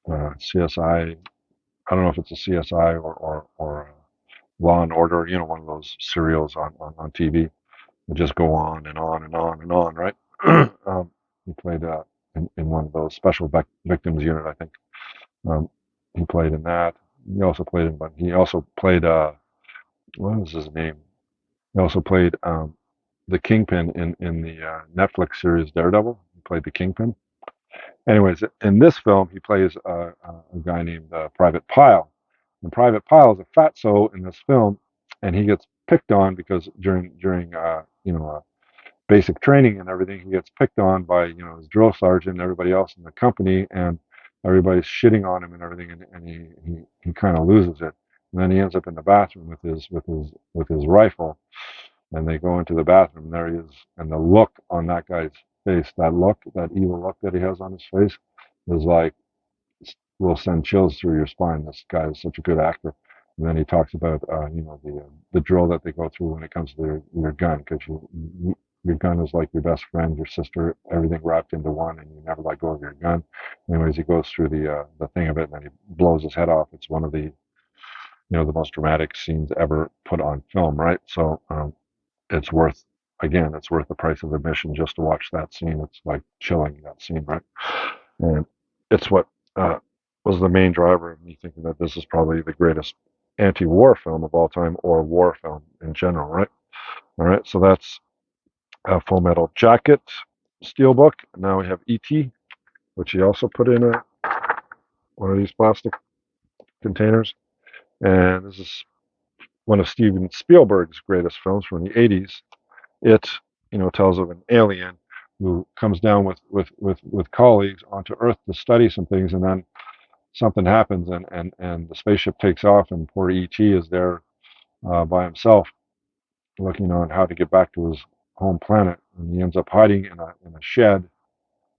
CSI. I don't know if it's a CSI or Law and Order. One of those serials on TV that just go on and on and on and on, right? He played in one of those special victims unit, I think. Um, he played in that. He also played what was his name? He also played the Kingpin in the Netflix series Daredevil. He played the Kingpin. Anyways, in this film, he plays a guy named Private Pile. And Private Pile is a fatso in this film, and he gets picked on because during basic training and everything, he gets picked on by his drill sergeant and everybody else in the company, and everybody's shitting on him and everything, and he kind of loses it. And then he ends up in the bathroom with his rifle, and they go into the bathroom, and there he is, and the look on that guy's face, that evil look that he has on his face, is like will send chills through your spine. This guy is such a good actor. And then he talks about the drill that they go through when it comes to your gun, because your gun is like your best friend, your sister, everything wrapped into one, and you never let go of your gun. Anyways, he goes through the thing of it, and then he blows his head off. It's one of the most dramatic scenes ever put on film, right? So it's worth it's worth the price of admission just to watch that scene. It's like chilling, that scene, right? And it's what uh, was the main driver of me thinking that this is probably the greatest anti-war film of all time, or war film in general, right? All right, so that's Full Metal Jacket, Steelbook. Now we have E.T., which he also put in one of these plastic containers. And this is one of Steven Spielberg's greatest films from the 80s. It, tells of an alien who comes down with colleagues onto Earth to study some things, and then something happens, and the spaceship takes off, and poor ET is there by himself, looking on how to get back to his home planet, and he ends up hiding in a shed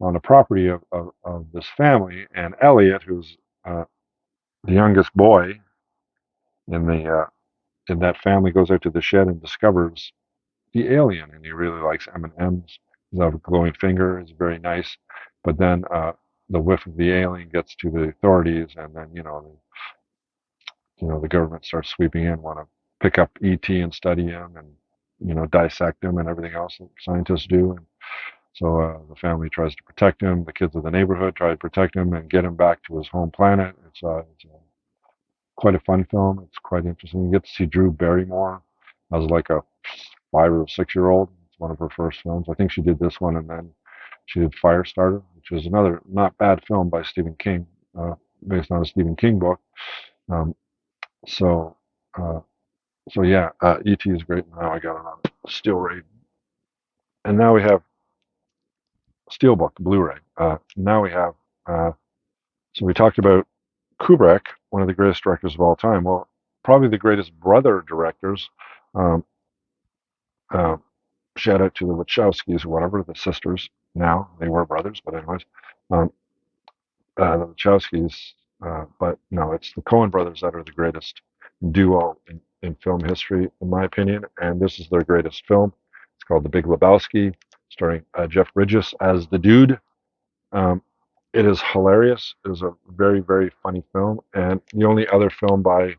on the property of this family, and Elliot, who's the youngest boy in the in that family, goes out to the shed and discovers the alien, and he really likes M&Ms. He's got a glowing finger. It's very nice, but then the whiff of the alien gets to the authorities, and then the government starts sweeping in, want to pick up ET and study him, and dissect him and everything else that scientists do. And so the family tries to protect him. The kids of the neighborhood try to protect him and get him back to his home planet. It's quite a fun film. It's quite interesting. You get to see Drew Barrymore as like a 5 or 6 year old. It's one of her first films. I think she did this one, and then she did Firestarter, which was another not bad film by Stephen King, based on a Stephen King book. Um, so, uh, so yeah, ET is great. Now I got it on Steel Ray, and now we have Steelbook Blu-ray. Now we have. So we talked about Kubrick, one of the greatest directors of all time. Well, probably the greatest brother directors. Um, uh, Shout out to the Wachowskis or whatever, the sisters. Now they were brothers, but anyways, um, the Wachowskis. But no, it's the Coen brothers that are the greatest duo in film history, in my opinion. And this is their greatest film. It's called The Big Lebowski, starring Jeff Bridges as the dude. Um, it is hilarious. It is a very, very funny film. And the only other film by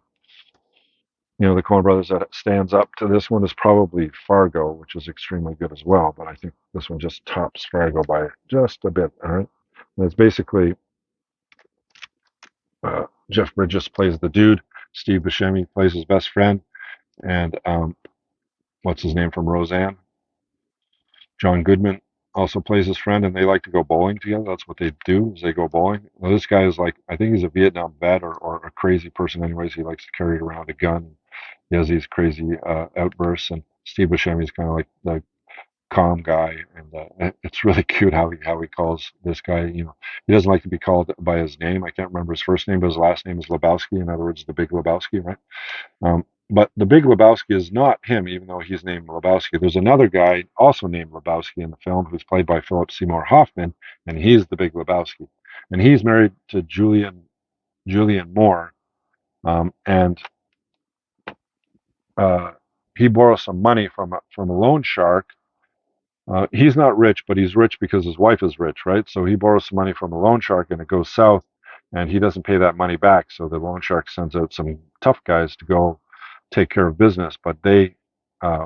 the Coen brothers that stands up to this one is probably Fargo, which is extremely good as well. But I think this one just tops Fargo by just a bit. All right, and it's basically Jeff Bridges plays the dude. Steve Buscemi plays his best friend, and what's his name from Roseanne? John Goodman also plays his friend, and they like to go bowling together. That's what they do, is they go bowling. Well, this guy is like, I think he's a Vietnam vet or a crazy person. Anyways, he likes to carry around a gun. He has these crazy outbursts, and Steve Buscemi is kind of like the calm guy, and it's really cute how he calls this guy. He doesn't like to be called by his name. I can't remember his first name, but his last name is Lebowski. In other words, the Big Lebowski, right? But the Big Lebowski is not him, even though he's named Lebowski. There's another guy also named Lebowski in the film who's played by Philip Seymour Hoffman, and he's the Big Lebowski. And he's married to Julian Moore, and uh, he borrows some money from a loan shark. He's not rich, but he's rich because his wife is rich, right? So he borrows some money from a loan shark, and it goes south, and he doesn't pay that money back. So the loan shark sends out some tough guys to go take care of business, but uh,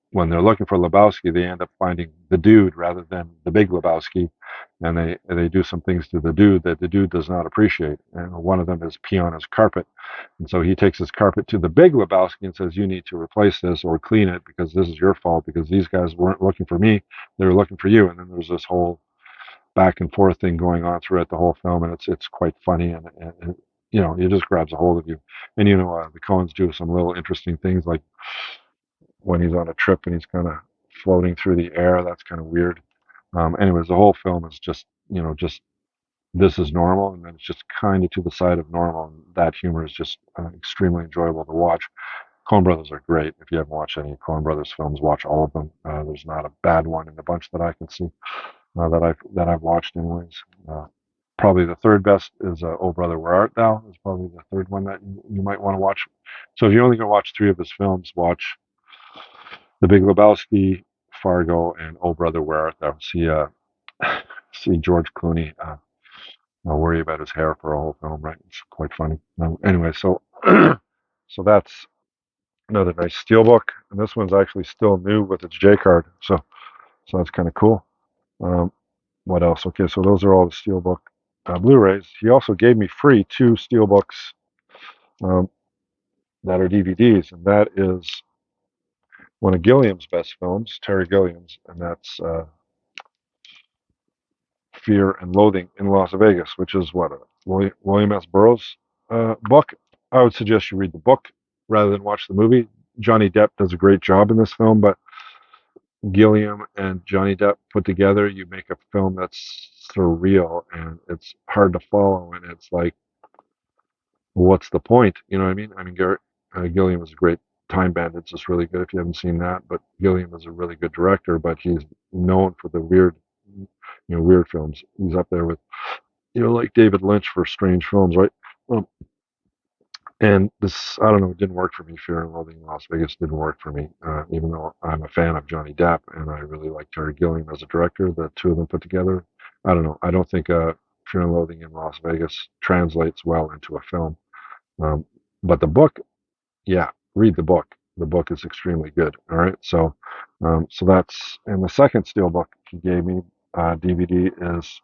when they're looking for Lebowski, they end up finding the dude rather than the Big Lebowski, and they do some things to the dude that the dude does not appreciate. And one of them is pee on his carpet, and so he takes his carpet to the Big Lebowski and says, "You need to replace this or clean it because this is your fault because these guys weren't looking for me; they were looking for you." And then there's this whole back and forth thing going on throughout the whole film, and it's quite funny and it just grabs a hold of you. And the Coens do some little interesting things like when he's on a trip and he's kind of floating through the air. That's kind of weird. Anyways, the whole film is just this is normal, and then it's just kind of to the side of normal. And that humor is just extremely enjoyable to watch. Coen Brothers are great. If you haven't watched any Coen Brothers films, watch all of them. There's not a bad one in the bunch that I can see that I've watched, anyways. Probably the third best is Oh Brother Where Art Thou? Is probably the third one that you might want to watch. So if you're only going to watch three of his films, watch The Big Lebowski, Fargo, and Oh Brother Where Art Thou? See George Clooney worry about his hair for a whole film, right? It's quite funny. Anyway, so so that's another nice steelbook, and this one's actually still new with its J card, so that's kind of cool. Um, what else? Okay, so those are all the steelbook Blu-rays. He also gave me free two steelbooks um, that are DVDs, and that is one of Gilliam's best films, Terry Gilliam's, and that's Fear and Loathing in Las Vegas, which is what a William S. Burroughs book. I would suggest you read the book rather than watch the movie. Johnny Depp does a great job in this film, but Gilliam and Johnny Depp put together, you make a film that's surreal and it's hard to follow, and it's like, what's the point? You know what I mean? I mean, Gilliam is a great time bandits. It's really good if you haven't seen that. But Gilliam is a really good director, but he's known for the weird films. He's up there with, like David Lynch for strange films, right? Um, and this, I don't know, it didn't work for me. Fear and Loathing in Las Vegas didn't work for me, even though I'm a fan of Johnny Depp and I really like Terry Gilliam as a director. The two of them put together, I don't know. I don't think Fear and Loathing in Las Vegas translates well into a film. Um, but the book, yeah, read the book. The book is extremely good. All right, so that's, and the second steelbook he gave me DVD is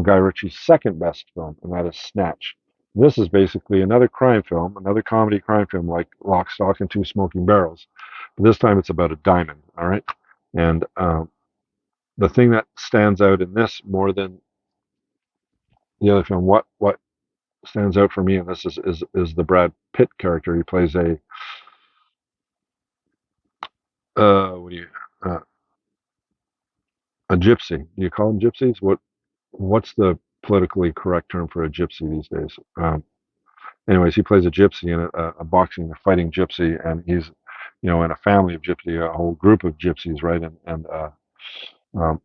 Guy Ritchie's second best film, and that is Snatch. This is basically another crime film, another comedy crime film like Lock, Stock, and Two Smoking Barrels. But this time it's about a diamond. All right, and the thing that stands out in this more than the other film, what stands out for me in this is the Brad Pitt character. He plays what do you uh, a gypsy. Do you call them gypsies? What's the politically correct term for a gypsy these days? Anyways, he plays a gypsy in a boxing, a fighting gypsy, and he's in a family of gypsy, a whole group of gypsies, right? And um,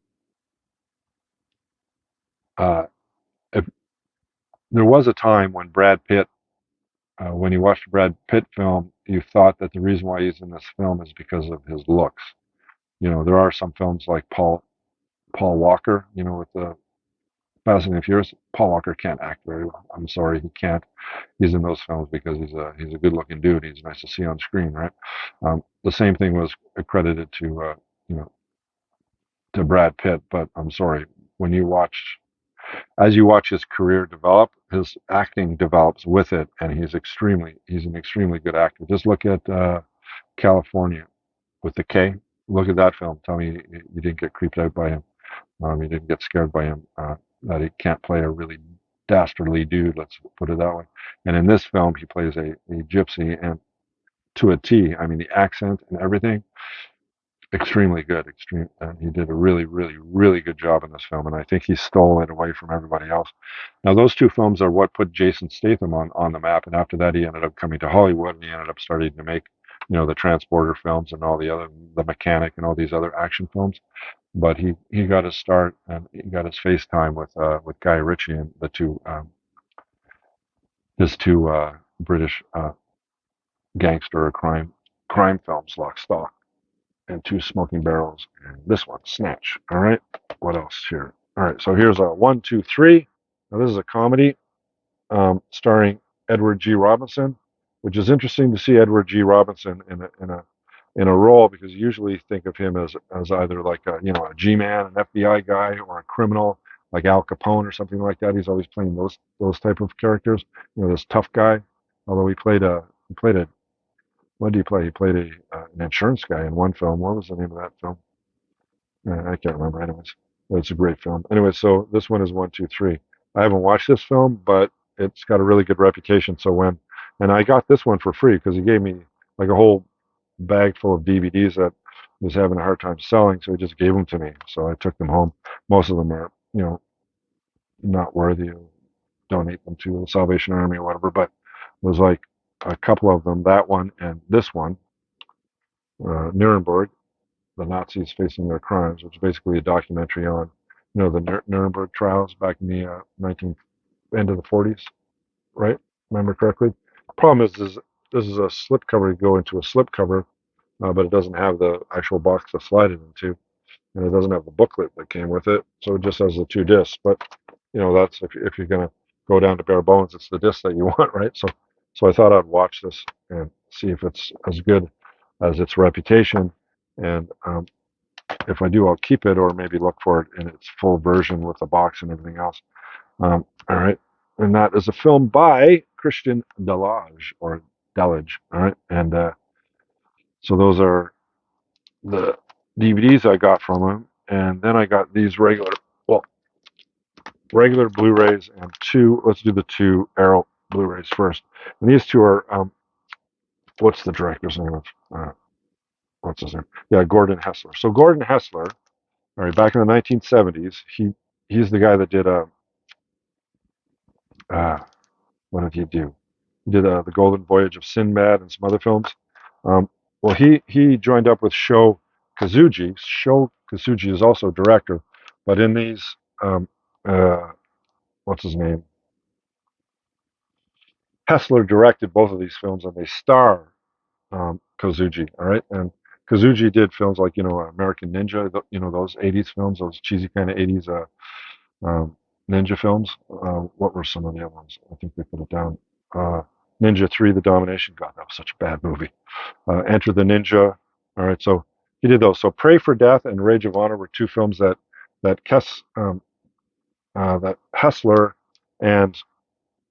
uh, if there was a time when Brad Pitt, when you watched a Brad Pitt film, you thought that the reason why he's in this film is because of his looks. There are some films like Paul Walker, with the Fast and the Furious. Paul Walker can't act very well. I'm sorry, he can't. He's in those films because he's a good looking dude. He's nice to see on screen, right? The same thing was accredited to you know to Brad Pitt, but I'm sorry, when you watch as you watch his career develop, his acting develops with it, and he's an extremely good actor. Just look at California with the K. Look at that film. Tell me you didn't get creeped out by him. You didn't get scared by him. That he can't play a really dastardly dude. Let's put it that way. And in this film, he plays a gypsy, and to a T. I mean, the accent and everything, extremely good. Extreme. And he did a really, really, really good job in this film. And I think he stole it away from everybody else. Now, those two films are what put Jason Statham on the map. And after that, he ended up coming to Hollywood, and he ended up starting to make, the Transporter films and all the other, the Mechanic and all these other action films. But he got his start, and he got his face time with Guy Ritchie, and the two his two British gangster or crime films, Lock, Stock, and Two Smoking Barrels, and this one, Snatch. All right, what else here? All right, so here's a 1, 2, 3. Now this is a comedy starring Edward G. Robinson, which is interesting to see Edward G. Robinson in a role, because you usually think of him as either like a G-man, an FBI guy, or a criminal like Al Capone or something like that. He's always playing those type of characters. This tough guy. Although he played a what did he play? He played an insurance guy in one film. What was the name of that film? I can't remember. Anyways, but it's a great film. Anyway, so this one is 1, 2, 3. I haven't watched this film, but it's got a really good reputation. And I got this one for free because he gave me like a whole bag full of DVDs that he was having a hard time selling, so he just gave them to me. So I took them home. Most of them are, not worthy of donate them to the Salvation Army or whatever, but it was like a couple of them, that one and this one, Nuremberg, the Nazis facing their crimes, which is basically a documentary on, the Nuremberg trials back in the 19 end of the 40s, right? Remember correctly? Problem is this is a slipcover. You go into a slipcover, but it doesn't have the actual box to slide it into, and it doesn't have the booklet that came with it. So it just has the two discs. But that's if you're gonna go down to bare bones, it's the disc that you want, right? So I thought I'd watch this and see if it's as good as its reputation, and if I do, I'll keep it, or maybe look for it in its full version with the box and everything else. All right, and that is a film by Christian Delage or Delage. All right, and so those are the DVDs I got from him, and then I got these regular Blu-rays and two. Let's do the two Arrow Blu-rays first. And these two are what's the director's name of? What's his name? Yeah, Gordon Hessler. So Gordon Hessler, all right, back in the 1970s, he's the guy that did uh, what did he do? He did the Golden Voyage of Sinbad and some other films. Well, he joined up with Sho Kazuji. Sho Kazuji is also a director, but in these, uh, what's his name? Hessler directed both of these films, and they star Kazuji. All right, and Kazuji did films like American Ninja, those '80s films, those cheesy kind of '80s ninja films. What were some of the other ones? I think they put it down. Ninja 3: The Domination. God, that was such a bad movie. Enter the Ninja. All right, so he did those. So Pray for Death and Rage of Honor were two films that Hessler and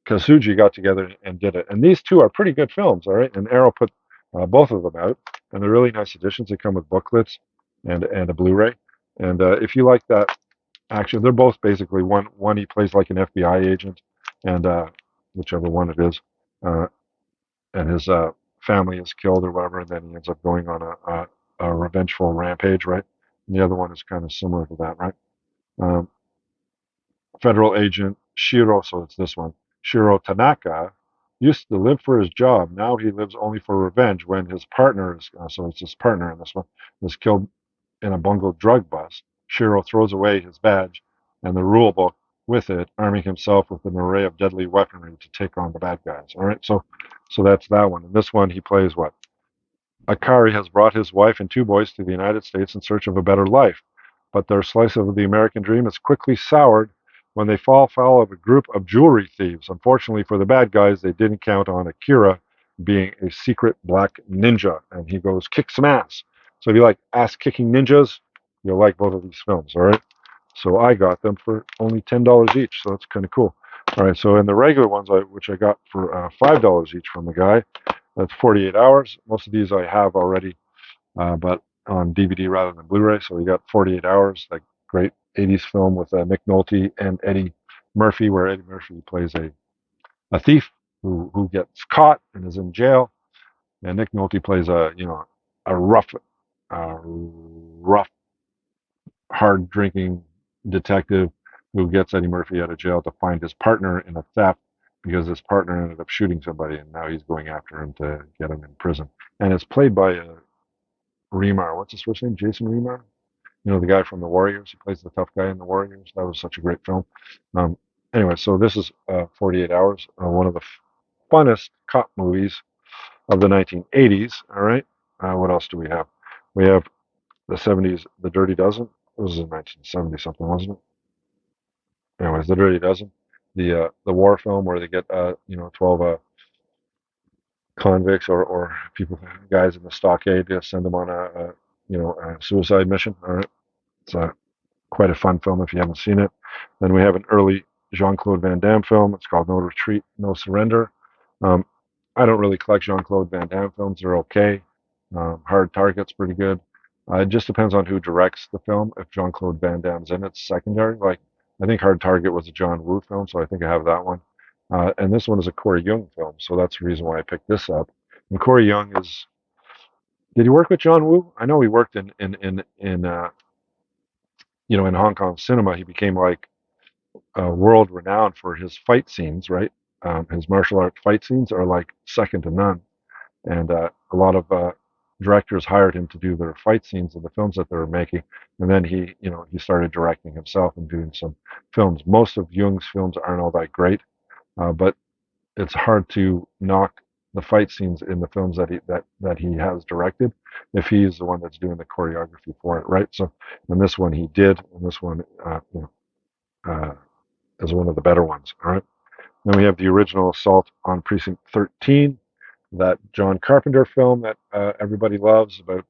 Kazuji got together and did it. And these two are pretty good films, all right? And Arrow put both of them out, and they're really nice editions. They come with booklets and a Blu-ray. And if you like that action, they're both basically one he plays like an FBI agent, and whichever one it is, and his family is killed or whatever, and then he ends up going on a revengeful rampage, right? And the other one is kind of similar to that, right? Um, Federal agent Shiro, so it's this one, Shiro Tanaka, used to live for his job. Now he lives only for revenge when his partner is, so it's his partner in this one, is killed in a bungled drug bust. Shiro throws away his badge and the rule book with it, arming himself with an array of deadly weaponry to take on the bad guys. All right, so that's that one. In this one, he plays what? Akari has brought his wife and two boys to the United States in search of a better life, but their slice of the American dream is quickly soured when they fall foul of a group of jewelry thieves. Unfortunately for the bad guys, they didn't count on Akira being a secret black ninja, and he goes kick some ass. So if you like ass-kicking ninjas, you'll like both of these films, all right? So I got them for only $10 each. So that's kind of cool. All right. So in the regular ones, which I got for $5 each from the guy, that's 48 hours. Most of these I have already, but on DVD rather than Blu-ray. So we got 48 hours, like great 80s film with Nick Nolte and Eddie Murphy, where Eddie Murphy plays a thief who gets caught and is in jail, and Nick Nolte plays a rough, hard drinking detective who gets Eddie Murphy out of jail to find his partner in a theft because his partner ended up shooting somebody, and now he's going after him to get him in prison. And it's played by Remar. What's his first name? Jason Remar. You know, the guy from the Warriors. He plays the tough guy in the Warriors. That was such a great film. Um, anyway, so this is 48 Hours, one of the funnest cop movies of the 1980s. All right. What else do we have? We have the 70s, The Dirty Dozen. It was in 1970 something, wasn't it? Anyways, The Dirty Dozen, the war film where they get 12 convicts or people, guys in the stockade, to send them on a suicide mission. All right. It's quite a fun film if you haven't seen it. Then we have an early Jean-Claude Van Damme film. It's called No Retreat, No Surrender. Um, I don't really collect Jean-Claude Van Damme films. They're okay. Hard Target's pretty good. It just depends on who directs the film. If Jean-Claude Van Damme's in it, it's secondary. Like, I think Hard Target was a John Woo film, so I think I have that one. And this one is a Corey Young film, so that's the reason why I picked this up. And Corey Young is. Did he work with John Woo? I know he worked in Hong Kong cinema. He became like world renowned for his fight scenes, right? His martial art fight scenes are like second to none, and a lot of directors hired him to do their fight scenes in the films that they were making, and then he started directing himself and doing some films. Most of Jung's films aren't all that great, but it's hard to knock the fight scenes in the films that he has directed if he's the one that's doing the choreography for it, right? So, in this one he did, and this one, uh, is one of the better ones. All right. Then we have the original Assault on Precinct 13, that John Carpenter film that everybody loves about,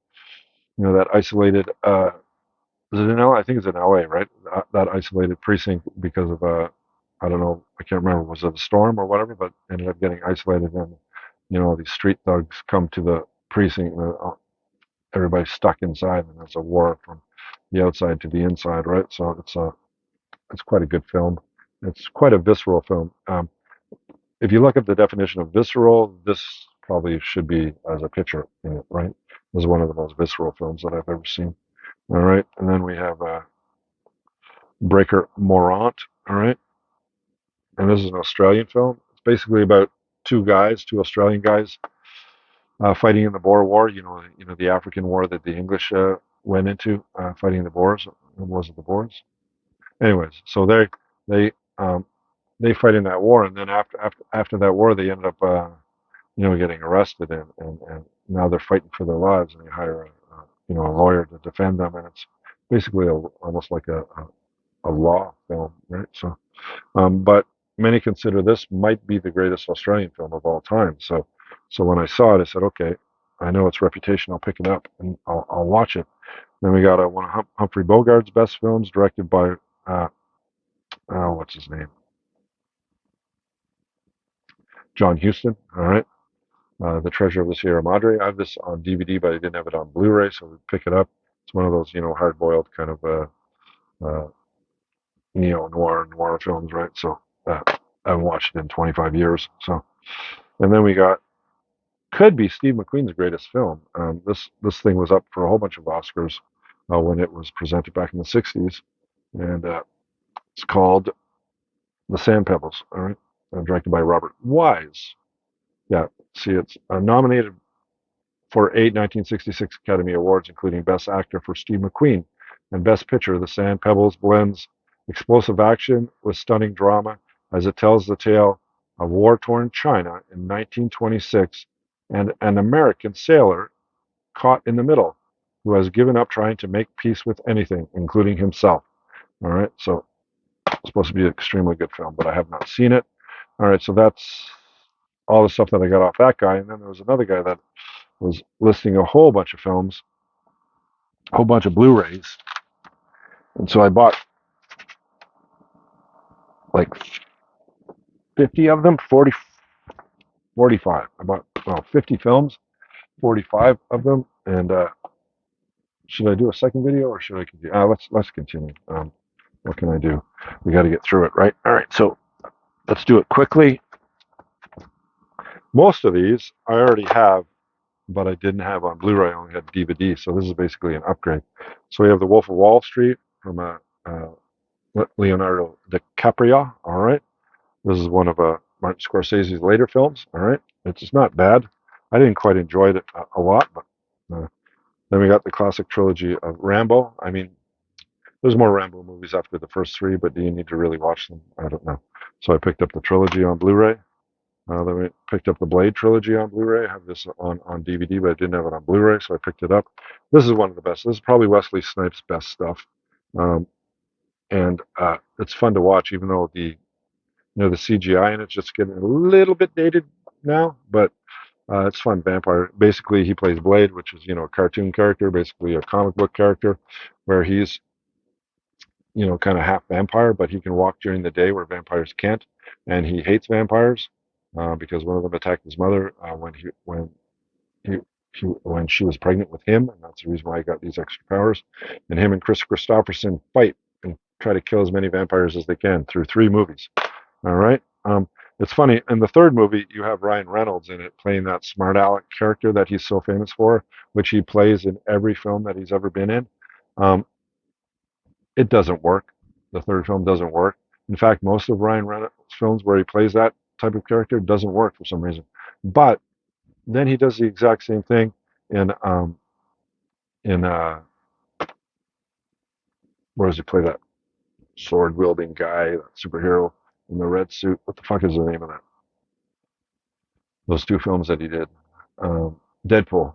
that isolated. Is it in LA? I think it's in LA, right? That isolated precinct because of I don't know, I can't remember, was it a storm or whatever, but ended up getting isolated, and these street thugs come to the precinct, and everybody's stuck inside, and it's a war from the outside to the inside, right? So it's quite a good film. It's quite a visceral film. If you look at the definition of visceral, this probably should be as a picture in it, right? This is one of the most visceral films that I've ever seen. All right, and then we have Breaker Morant. All right, and this is an Australian film. It's basically about two Australian guys, fighting in the Boer War. The African War that the English went into, fighting the Boers. Was it the Boers? Anyways, so they um, they fight in that war, and then after that war, they ended up getting arrested, and now they're fighting for their lives, and they hire a lawyer to defend them, and it's basically almost like a law film, right? So, but many consider this might be the greatest Australian film of all time. So when I saw it, I said, okay, I know its reputation. I'll pick it up and I'll watch it. Then we got one of Humphrey Bogart's best films, directed by what's his name, John Huston. All right. The Treasure of the Sierra Madre. I have this on DVD, but I didn't have it on Blu-ray, so we pick it up. It's one of those, hard-boiled kind of uh, noir films, right? So I haven't watched it in 25 years. So, and then we got could be Steve McQueen's greatest film. This thing was up for a whole bunch of Oscars when it was presented back in the 60s, and it's called The Sand Pebbles. All right, directed by Robert Wise. Yeah, see, it's nominated for 8 1966 Academy Awards, including Best Actor for Steve McQueen and Best Picture. The Sand Pebbles blends explosive action with stunning drama as it tells the tale of war-torn China in 1926 and an American sailor caught in the middle who has given up trying to make peace with anything, including himself. All right, so it's supposed to be an extremely good film, but I have not seen it. All right, so that's all the stuff that I got off that guy. And then there was another guy that was listing a whole bunch of films, a whole bunch of Blu-rays. And so I bought like 50 of them, 40, 45. About 50 films, 45 of them. And should I do a second video or should I continue? Let's continue. What can I do? We got to get through it, right? All right, so let's do it quickly. Most of these I already have, but I didn't have on Blu-ray. I only had DVD, so this is basically an upgrade. So we have The Wolf of Wall Street from Leonardo DiCaprio. All right, this is one of Martin Scorsese's later films. All right, it's just not bad. I didn't quite enjoy it a lot, but then we got the classic trilogy of Rambo. I mean, there's more Rambo movies after the first three, but do you need to really watch them? I don't know. So I picked up the trilogy on Blu-ray. Then we picked up the Blade trilogy on Blu-ray. I have this on DVD, but I didn't have it on Blu-ray, so I picked it up. This is one of the best. This is probably Wesley Snipes' best stuff, and it's fun to watch, even though the CGI in it's just getting a little bit dated now, but it's fun. Vampire. Basically, he plays Blade, which is a cartoon character, basically a comic book character, where he's kind of half vampire, but he can walk during the day where vampires can't, and he hates vampires because one of them attacked his mother he, when she was pregnant with him, and that's the reason why he got these extra powers. And him and Chris Christopherson fight and try to kill as many vampires as they can through 3 movies. All right. It's funny. In the third movie, you have Ryan Reynolds in it playing that smart aleck character that he's so famous for, which he plays in every film that he's ever been in. Um, it doesn't work. The third film doesn't work. In fact, most of Ryan Reynolds' films where he plays that type of character doesn't work for some reason. But then he does the exact same thing in in where does he play that sword wielding guy, that superhero in the red suit? What the fuck is the name of that? Those 2 films that he did, Deadpool.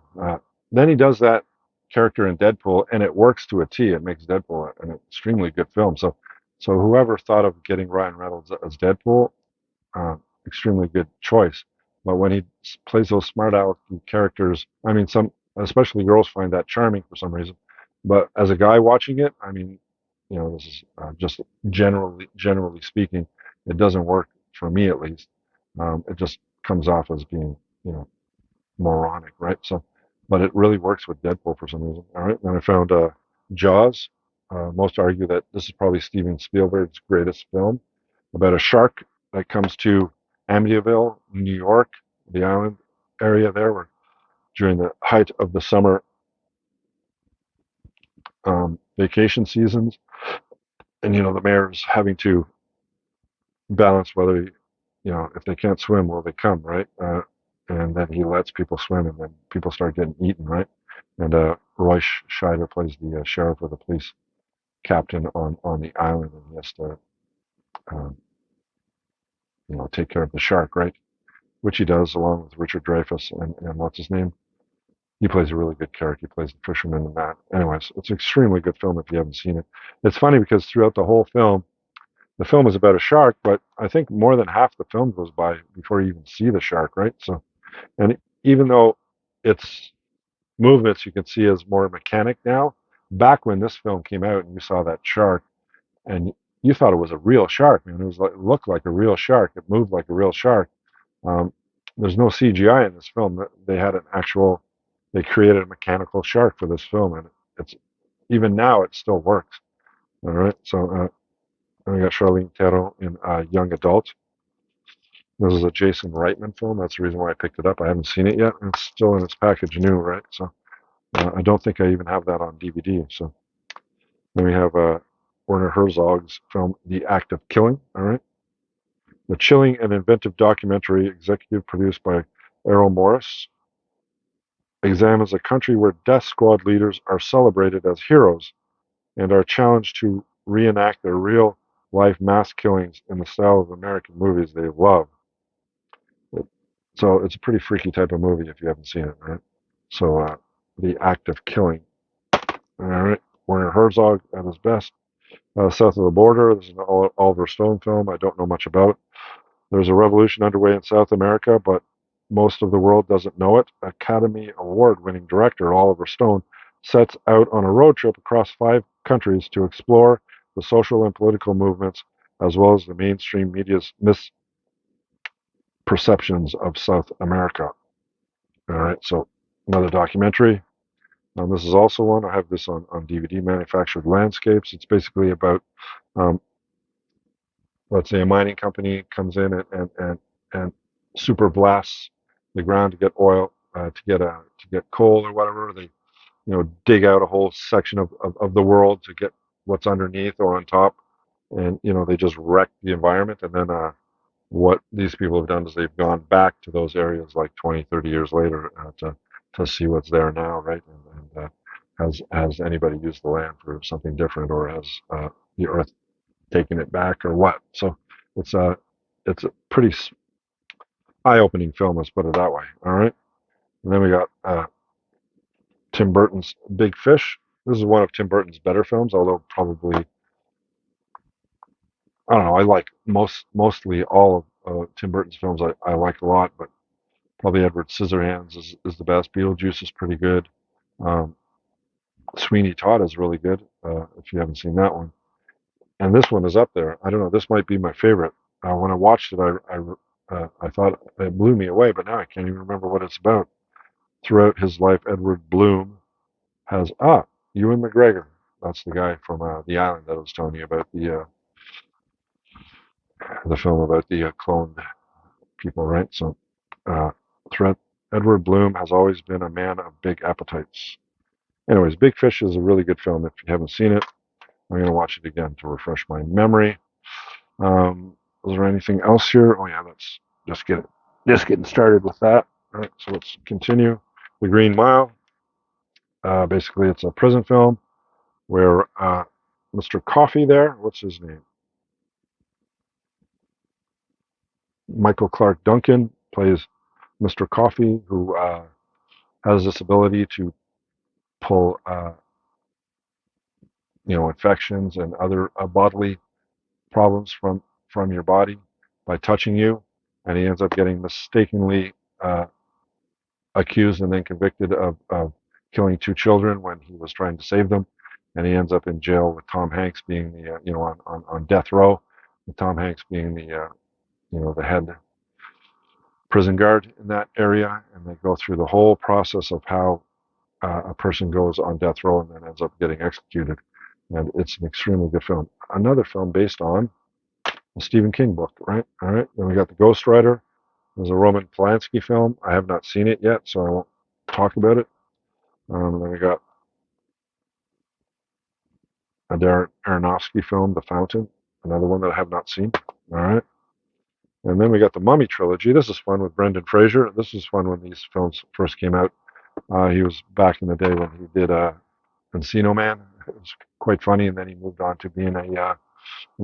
Then he does that character in Deadpool, and it works to a T. It makes Deadpool an extremely good film. So whoever thought of getting Ryan Reynolds as Deadpool, extremely good choice. But when he plays those smart aleck characters, I mean, especially girls find that charming for some reason. But as a guy watching it, I mean, this is just generally speaking, it doesn't work for me at least. It just comes off as being, moronic, right? So, but it really works with Deadpool for some reason. All right, and I found Jaws. Most argue that this is probably Steven Spielberg's greatest film about a shark that comes to Amityville, New York, the island area there, where during the height of the summer vacation seasons, and the mayor's having to balance whether if they can't swim, will they come, right? And then he lets people swim, and then people start getting eaten, right? And Roy Scheider plays the sheriff or the police captain on the island, and he has to um, take care of the shark, right? Which he does along with Richard Dreyfuss and what's his name? He plays a really good character. He plays the fisherman in that. Anyways, it's an extremely good film if you haven't seen it. It's funny because throughout the whole film, the film is about a shark, but I think more than half the film goes by before you even see the shark, right? So, and even though its movements you can see as more mechanic now, back when this film came out and you saw that shark and you thought it was a real shark, man. It looked like a real shark. It moved like a real shark. Um, there's no CGI in this film. They created a mechanical shark for this film, and it's even now it still works. All right, so we got Charlene Theron in Young Adult. This is a Jason Reitman film. That's the reason why I picked it up. I haven't seen it yet. It's still in its package new, right? So I don't think I even have that on DVD. So then we have Werner Herzog's film The Act of Killing. All right, the chilling and inventive documentary, executive produced by Errol Morris, examines a country where death squad leaders are celebrated as heroes and are challenged to reenact their real life mass killings in the style of American movies they love. So it's a pretty freaky type of movie if you haven't seen it, right? So The Act of Killing. All right, Werner Herzog at his best. South of the Border. This is an Oliver Stone film I don't know much about. There's a revolution underway in South America, but most of the world doesn't know it. Academy Award-winning director Oliver Stone sets out on a road trip across 5 countries to explore the social and political movements as well as the mainstream media's misperceptions of South America. All right, so another documentary. This is also one. I have this on DVD, Manufactured Landscapes. It's basically about, um, let's say, a mining company comes in and super blasts the ground to get oil, to get coal or whatever. They dig out a whole section of the world to get what's underneath or on top, and they just wreck the environment. And then what these people have done is they've gone back to those areas like 20, 30 years later to see what's there now, right? And has anybody used the land for something different, or has the Earth taken it back, or what? So it's a it's a pretty eye-opening film, let's put it that way. All right, and then we got Tim Burton's Big Fish. This is one of Tim Burton's better films, although probably, I don't know. I like mostly all of Tim Burton's films. I like a lot, but probably Edward Scissorhands is the best. Beetlejuice is pretty good. Um, Sweeney Todd is really good, if you haven't seen that one. And this one is up there. I don't know. This might be my favorite. When I watched it, I thought it blew me away, but now I can't even remember what it's about. Throughout his life, Edward Bloom has Ewan McGregor. That's the guy from The Island that I was telling you about, the film about the cloned people, right? So, uh, throughout, Edward Bloom has always been a man of big appetites. Anyways, Big Fish is a really good film. If you haven't seen it, I'm going to watch it again to refresh my memory. Is there anything else here? Oh yeah, let's just getting started with that. All right, so let's continue. The Green Mile. Basically, it's a prison film where Mr. Coffee there, what's his name? Michael Clark Duncan plays Mr. Coffee, who has this ability to pull, infections and other bodily problems from your body by touching you, and he ends up getting mistakenly uh, accused and then convicted of killing two children when he was trying to save them, and he ends up in jail with Tom Hanks being the on death row, with Tom Hanks being the head prison guard in that area, and they go through the whole process of how a person goes on death row and then ends up getting executed. And it's an extremely good film. Another film based on a Stephen King book, right? All right. Then we got The Ghost Rider. There's a Roman Polanski film. I have not seen it yet, so I won't talk about it. Then we got a Darren Aronofsky film, The Fountain, another one that I have not seen. All right. And then we got the Mummy trilogy. This is fun with Brendan Fraser. This was fun when these films first came out. He was back in the day when he did Encino Man. It was quite funny, and then he moved on to being an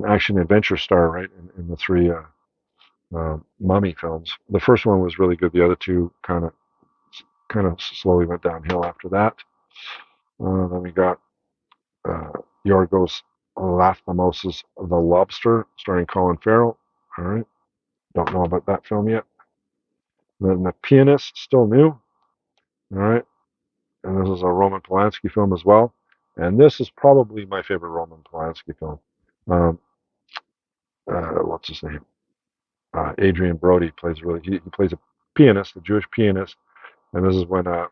action adventure star, right, in the three Mummy films. The first one was really good. The other two kind of slowly went downhill after that. Then we got uh, Yorgos Lanthimos' The Lobster, starring Colin Farrell. All right, don't know about that film yet. Then The Pianist, still new. All right, and this is a Roman Polanski film as well. And this is probably my favorite Roman Polanski film. Um, what's his name? Adrian Brody plays he plays a pianist, a Jewish pianist, and this is when the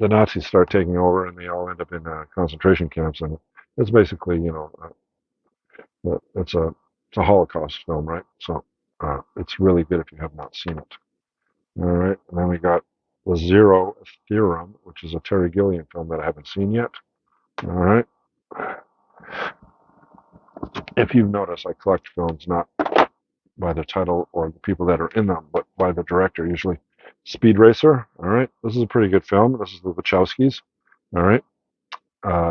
Nazis start taking over, and they all end up in concentration camps. And it's basically, it's a Holocaust film, right? So it's really good if you have not seen it. All right, and then we got The Zero Theorem, which is a Terry Gilliam film that I haven't seen yet. All right. If you've noticed, I collect films not by the title or the people that are in them, but by the director, usually. Speed Racer. All right, this is a pretty good film. This is the Wachowskis. All right,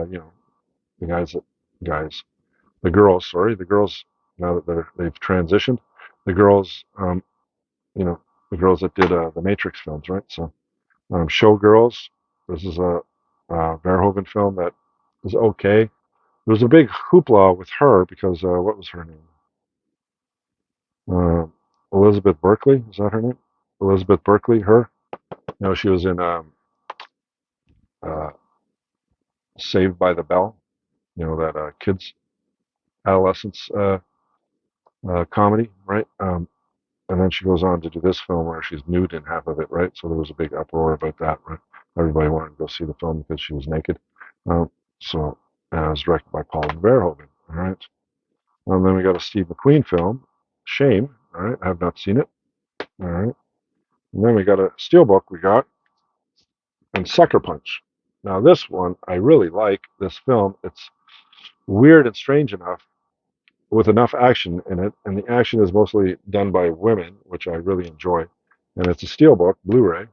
you know the the girls. Sorry, the girls. Now that they've transitioned, the girls. The girls that did the Matrix films, right? So, Showgirls. This is a Verhoeven film that is okay. There was a big hoopla with her because what was her name? Uh, Elizabeth Berkley. Is that her name? Elizabeth Berkley. Her. She was in uh, Saved by the Bell. That kids, adolescents comedy, right? And then she goes on to do this film where she's nude in half of it, right? So there was a big uproar about that, right? Everybody wanted to go see the film because she was naked. Um, so it was directed by Polley Verhoeven, all right? And then we got a Steve McQueen film, Shame, all right? I have not seen it, all right? And then we got a Steelbook and Sucker Punch. Now this one, I really like this film. It's weird and strange enough with enough action in it, and the action is mostly done by women, which I really enjoy. And it's a Steelbook, Blu-ray,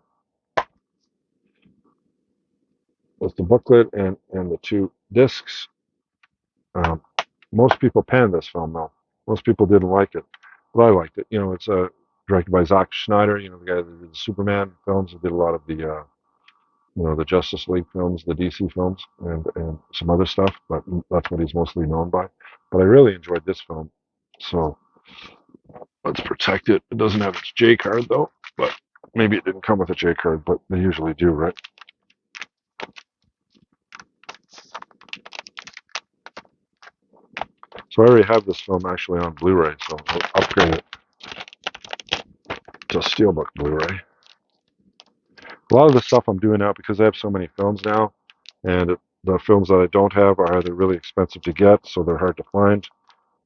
with the booklet and the two discs. Um, most people panned this film, though. Most people didn't like it, but I liked it. It's directed by Zack Snyder. The guy that did the Superman films. He did a lot of the Justice League films, the DC films, and some other stuff. But that's what he's mostly known by. But I really enjoyed this film, so let's protect it. It doesn't have its J card though, but maybe it didn't come with a J card, but they usually do, right? So I already have this film actually on Blu-ray, so I'll upgrade it to Steelbook Blu-ray. A lot of the stuff I'm doing now, because I have so many films now, and the films that I don't have are either really expensive to get, so they're hard to find,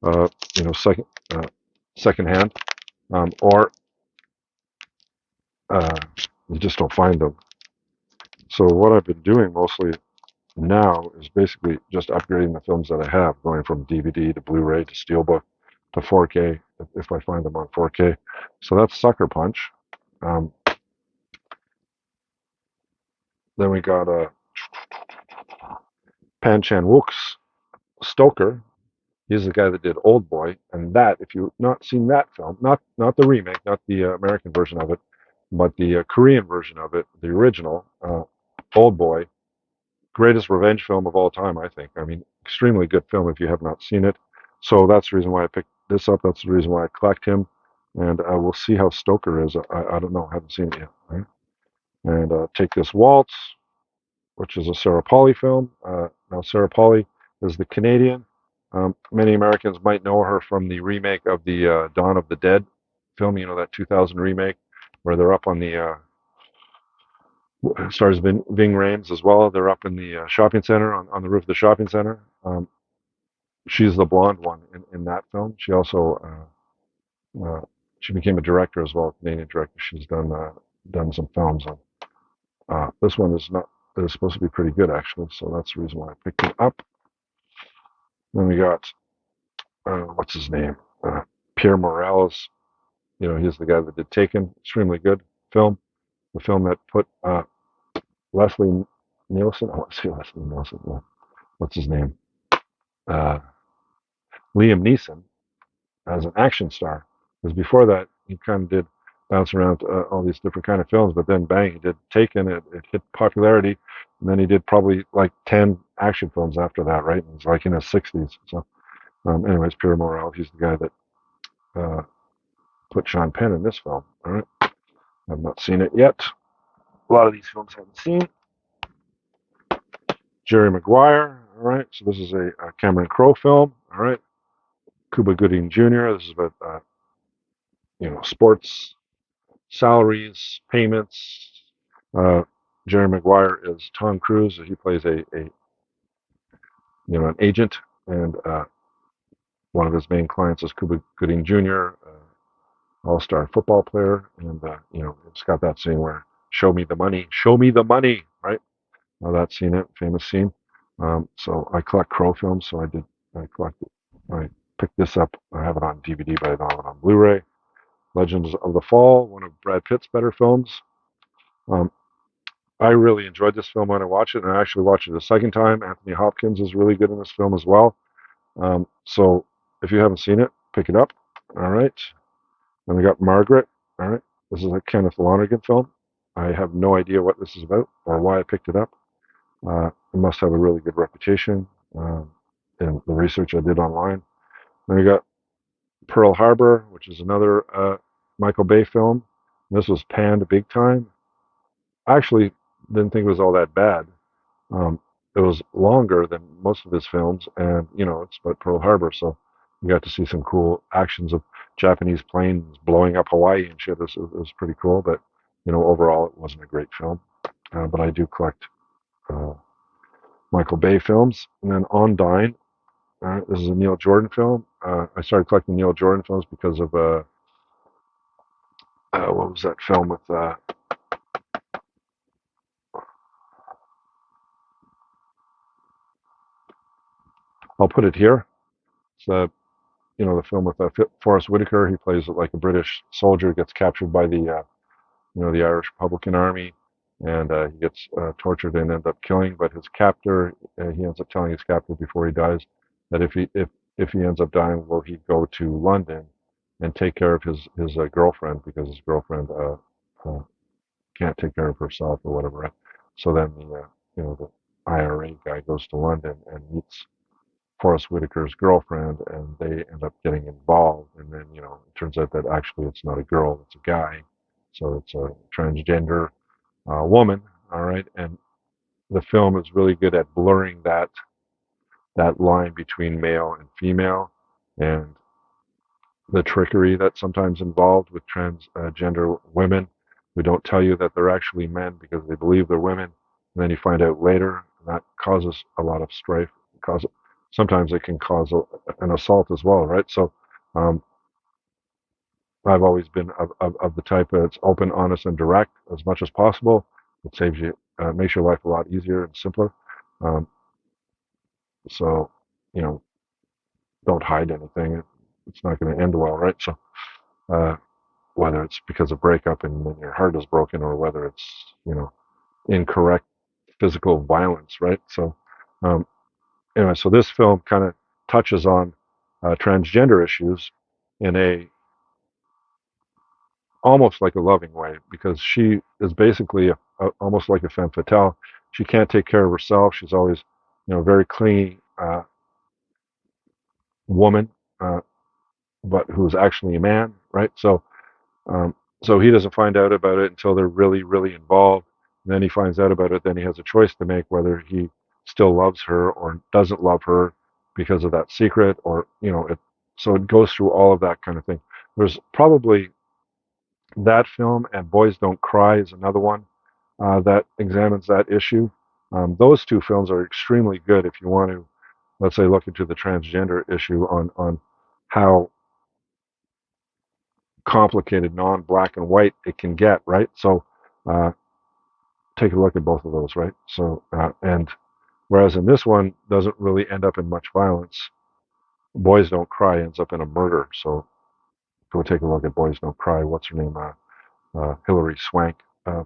uh, second secondhand, or uh, you just don't find them. So what I've been doing mostly now is basically just upgrading the films that I have, going from DVD to Blu-ray to Steelbook to 4K if I find them on 4K. So that's Sucker Punch. Um, then we got Chan-wook's Stoker. He's the guy that did Old Boy, and that, if you've not seen that film, not the remake, not the American version of it, but the Korean version of it, the original Old Boy, greatest revenge film of all time, I think. I mean, extremely good film if you have not seen it. So that's the reason why I picked this up. That's the reason why I collect him. And we'll see how Stoker is. I don't know. I haven't seen it yet. Right? And Take This Waltz, which is a Sarah Polley film. Now, Sarah Polley is the Canadian. Many Americans might know her from the remake of the Dawn of the Dead film, that 2000 remake, where they're up on the stars Ving Rhames as well. They're up in the shopping center, on the roof of the shopping center. She's the blonde one in that film. She also she became a director as well, a Canadian director. She's done some films. This one is supposed to be pretty good actually, so that's the reason why I picked it up. Then we got what's his name, Pierre Morales. He's the guy that did Taken, extremely good film. The film that put Leslie Nielsen. I want to see Leslie Nielsen. What's his name? Uh, Liam Neeson as an action star. Because before that, he kind of did bounce around all these different kind of films, but then bang, he did Taken. It hit popularity, and then he did probably like 10 action films after that, right? And he's like in his 60s. So, anyways, Pierre Morel, he's the guy that put Sean Penn in this film. All right, I've not seen it yet. A lot of these films I haven't seen. Jerry Maguire. All right, so this is a Cameron Crowe film. All right, Cuba Gooding Jr. This is about sports salaries, payments. Uh, Jerry Maguire is Tom Cruise. He plays an agent, and one of his main clients is Cuba Gooding Jr., all-star football player, and it's got that scene where show me the money, right? That scene, famous scene. So I collect Crow films, so I picked this up. I have it on DVD, but I don't have it on Blu-ray. Legends of the Fall, one of Brad Pitt's better films. Um, I really enjoyed this film when I watched it, and I actually watched it a second time. Anthony Hopkins is really good in this film as well. So if you haven't seen it, pick it up. All right. Then we got Margaret. All right. This is a Kenneth Lonergan film. I have no idea what this is about or why I picked it up. It must have a really good reputation in the research I did online. Then we got Pearl Harbor, which is another Michael Bay film. This was panned big time. I actually didn't think it was all that bad. It was longer than most of his films, and it's about Pearl Harbor, so we got to see some cool actions of Japanese planes blowing up Hawaii and shit. It was pretty cool, but overall, it wasn't a great film. But I do collect uh, Michael Bay films. And then Ondine, this is a Neil Jordan film. I started collecting Neil Jordan films because of what was that film with? I'll put it here. It's the film with Forrest Whitaker. He plays like a British soldier, gets captured by the Irish Republican Army, and he gets tortured and ends up killing. But his captor, he ends up telling his captor before he dies that if he ends up dying, will he go to London and take care of his girlfriend because his girlfriend uh, can't take care of herself or whatever. Right? So then the IRA guy goes to London and meets Forrest Whitaker's girlfriend, and they end up getting involved. And then it turns out that actually it's not a girl, it's a guy. So it's a transgender woman. All right, and the film is really good at blurring that line between male and female, and the trickery that's sometimes involved with transgender women who don't tell you that they're actually men because they believe they're women, and then you find out later, and that causes a lot of strife. Sometimes it can cause an assault as well, right? So um, I've always been of the type that's open, honest, and direct as much as possible. It saves you, makes your life a lot easier and simpler. Um, so, you know, don't hide anything. It's not going to end well, right? So, uh, whether it's because of breakup and then your heart is broken, or whether it's incorrect physical violence, right? So, um, anyway, so this film kind of touches on transgender issues in a almost like a loving way, because she is basically almost like a femme fatale. She can't take care of herself. She's always, very clingy woman, uh, but who's actually a man, right? Um, so he doesn't find out about it until they're really, really involved. And then he finds out about it. Then he has a choice to make whether he still loves her or doesn't love her because of that secret, or So it goes through all of that kind of thing. There's probably that film, and Boys Don't Cry is another one that examines that issue. Those two films are extremely good if you want to, let's say, look into the transgender issue on how complicated, non-black and white it can get, right? So uh, take a look at both of those, right? So and whereas in this one doesn't really end up in much violence, Boys Don't Cry ends up in a murder. So go take a look at Boys Don't Cry. What's her name? Hilary Swank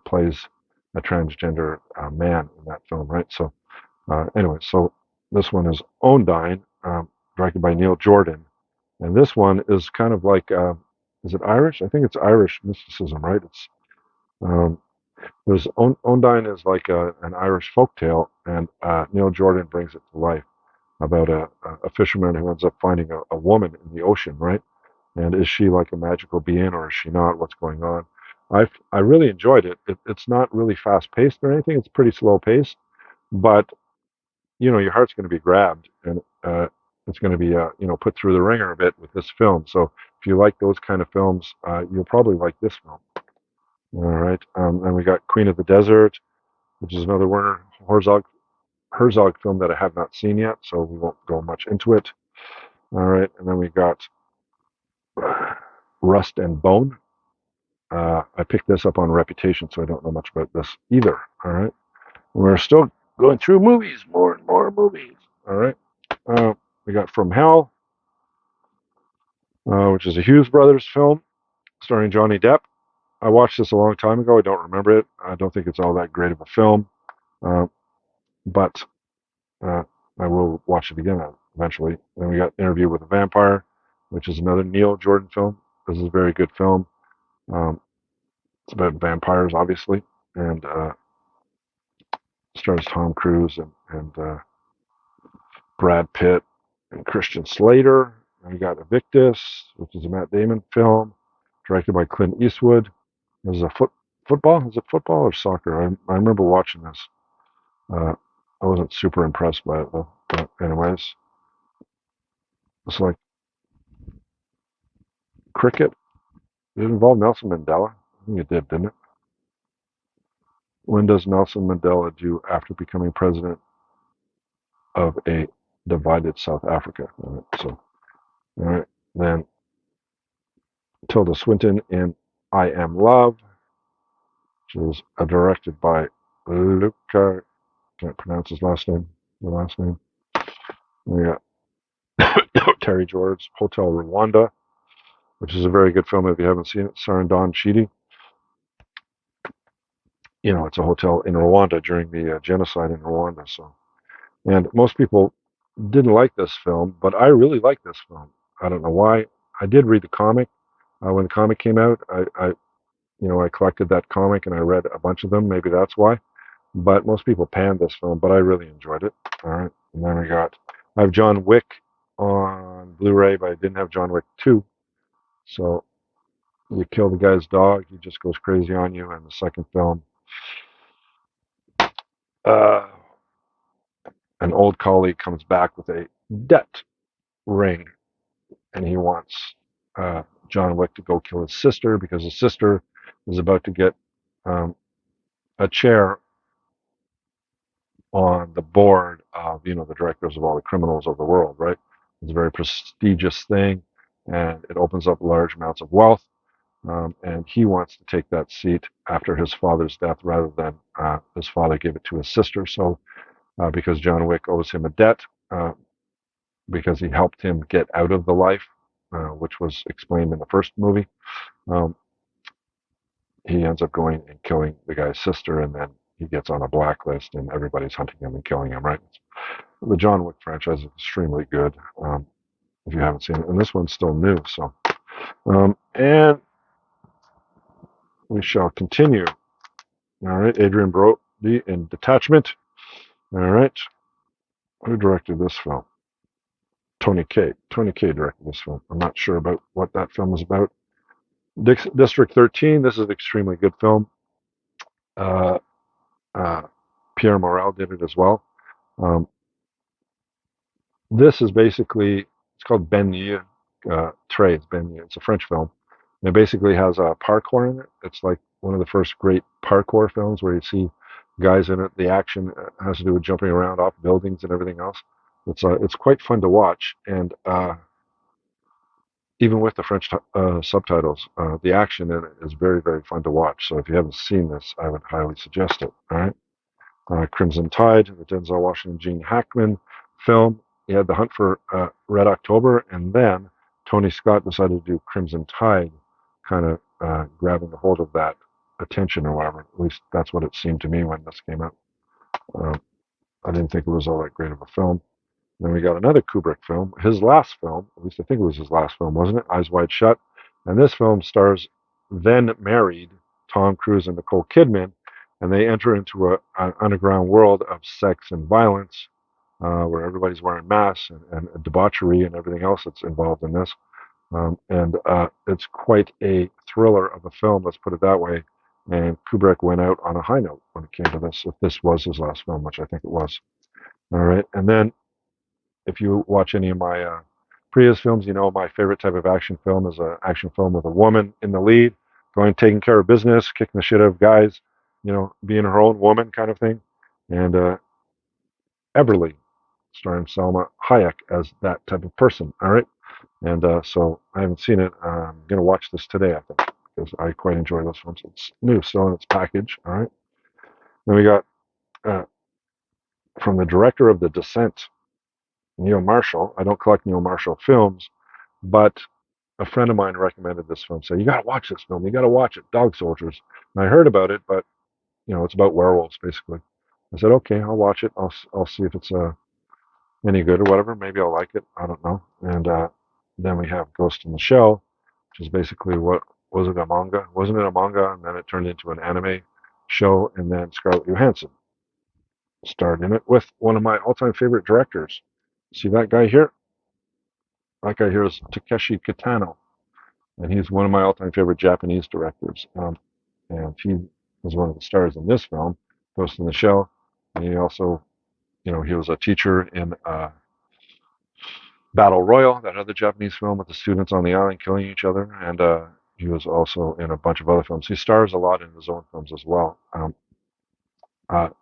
plays a transgender man in that film, right? So anyway, so this one is Ondine, directed by Neil Jordan, and this one is kind of like, is it Irish? I think it's Irish mysticism, right? It's there's Ondine is like an Irish folktale, and Neil Jordan brings it to life about a fisherman who ends up finding a woman in the ocean, right? And is she like a magical being, or is she not? What's going on? I really enjoyed it. It's not really fast paced or anything. It's pretty slow paced, but your heart's going to be grabbed, and it's going to be put through the ringer a bit with this film. So if you like those kind of films, you'll probably like this film. All right. And we got Queen of the Desert, which is another Werner Herzog film that I have not seen yet, so we won't go much into it. All right. And then we got Rust and Bone. I picked this up on Reputation, so I don't know much about this either. All right. We're still going through movies, more and more movies. All right. We got From Hell, which is a Hughes Brothers film starring Johnny Depp. I watched this a long time ago. I don't remember it. I don't think it's all that great of a film, uh, but uh, I will watch it again eventually. Then we got Interview with a Vampire, which is another Neil Jordan film. This is a very good film. Um, it's about vampires, obviously, and stars Tom Cruise and Brad Pitt and Christian Slater. And we got Evictus, which is a Matt Damon film, directed by Clint Eastwood. This is a football. Is it football or soccer? I remember watching this. Uh, I wasn't super impressed by it though. But anyways, it's like Cricket. Did it involve Nelson Mandela? I think it did, didn't it? When does Nelson Mandela do after becoming president of a divided South Africa? All right, so, all right, then Tilda Swinton in I Am Love, which is directed by Luca. Can't pronounce his last name. The last name. We got Terry George, Hotel Rwanda, which is a very good film if you haven't seen it. Starring Don Cheadle. You know, it's a hotel in Rwanda during the genocide in Rwanda. So, and most people didn't like this film, but I really like this film. I don't know why. I did read the comic when the comic came out. I collected that comic and I read a bunch of them. Maybe that's why. But most people panned this film, but I really enjoyed it. All right, and then I have John Wick on Blu-ray, but I didn't have John Wick 2. So you kill the guy's dog, he just goes crazy on you. And the second film, uh, an old colleague comes back with a debt ring, and he wants John Wick to go kill his sister because his sister is about to get um, a chair on the board of the directors of all the criminals of the world. Right? It's a very prestigious thing, and it opens up large amounts of wealth. And he wants to take that seat after his father's death rather than his father give it to his sister. So, because John Wick owes him a debt, uh, because he helped him get out of the life, which was explained in the first movie, um, he ends up going and killing the guy's sister, and then he gets on a blacklist, and everybody's hunting him and killing him. Right? The John Wick franchise is extremely good. If you haven't seen it, and this one's still new, so and we shall continue. All right, Adrian Brody in Detachment. All right, who directed this film? Tony Kaye. Tony Kaye directed this film. I'm not sure about what that film is about. District 13. This is an extremely good film. Uh, uh, Pierre Morel did it as well. Um, this is basically, it's called Ben Yeux. It's Ben Yeux. It's a French film. And it basically has parkour in it. It's like one of the first great parkour films where you see guys in it. The action has to do with jumping around off buildings and everything else. It's quite fun to watch, and even with the French subtitles, the action in it is very, very fun to watch. So if you haven't seen this, I would highly suggest it. All right, Crimson Tide, the Denzel Washington, Gene Hackman film. He had The Hunt for Red October, and then Tony Scott decided to do Crimson Tide, kind of grabbing a hold of that attention or whatever. At least that's what it seemed to me when this came out. I didn't think it was all that great of a film. Then we got another Kubrick film, his last film, at least I think it was his last film, wasn't it? Eyes Wide Shut. And this film stars then married Tom Cruise and Nicole Kidman, and they enter into an underground world of sex and violence, where everybody's wearing masks and debauchery and everything else that's involved in this. And it's quite a thriller of a film, let's put it that way. And Kubrick went out on a high note when it came to this, if this was his last film, which I think it was. All right. And then if you watch any of my previous films, you know my favorite type of action film is an action film with a woman in the lead, going taking care of business, kicking the shit out of guys, being her own woman kind of thing. And Everly, starring Salma Hayek as that type of person. All right, and so I haven't seen it. I'm gonna watch this today, I think, because I quite enjoy this one. So it's new, still in its package. All right. Then we got uh, from the director of The Descent, Neil Marshall. I don't collect Neil Marshall films, but a friend of mine recommended this film. Said, you got to watch this film. You got to watch it. Dog Soldiers. And I heard about it, but it's about werewolves basically. I said, okay, I'll watch it. I'll see if it's any good or whatever. Maybe I'll like it. I don't know. And then we have Ghost in the Shell, which is basically what was it a manga? Wasn't it a manga? And then it turned into an anime show. And then Scarlett Johansson starred in it with one of my all-time favorite directors. See that guy here? That guy here is Takeshi Kitano, and he's one of my all-time favorite Japanese directors. And he was one of the stars in this film, Ghost in the Shell. And he also, he was a teacher in Battle Royal, that other Japanese film with the students on the island killing each other, and he was also in a bunch of other films. He stars a lot in his own films as well.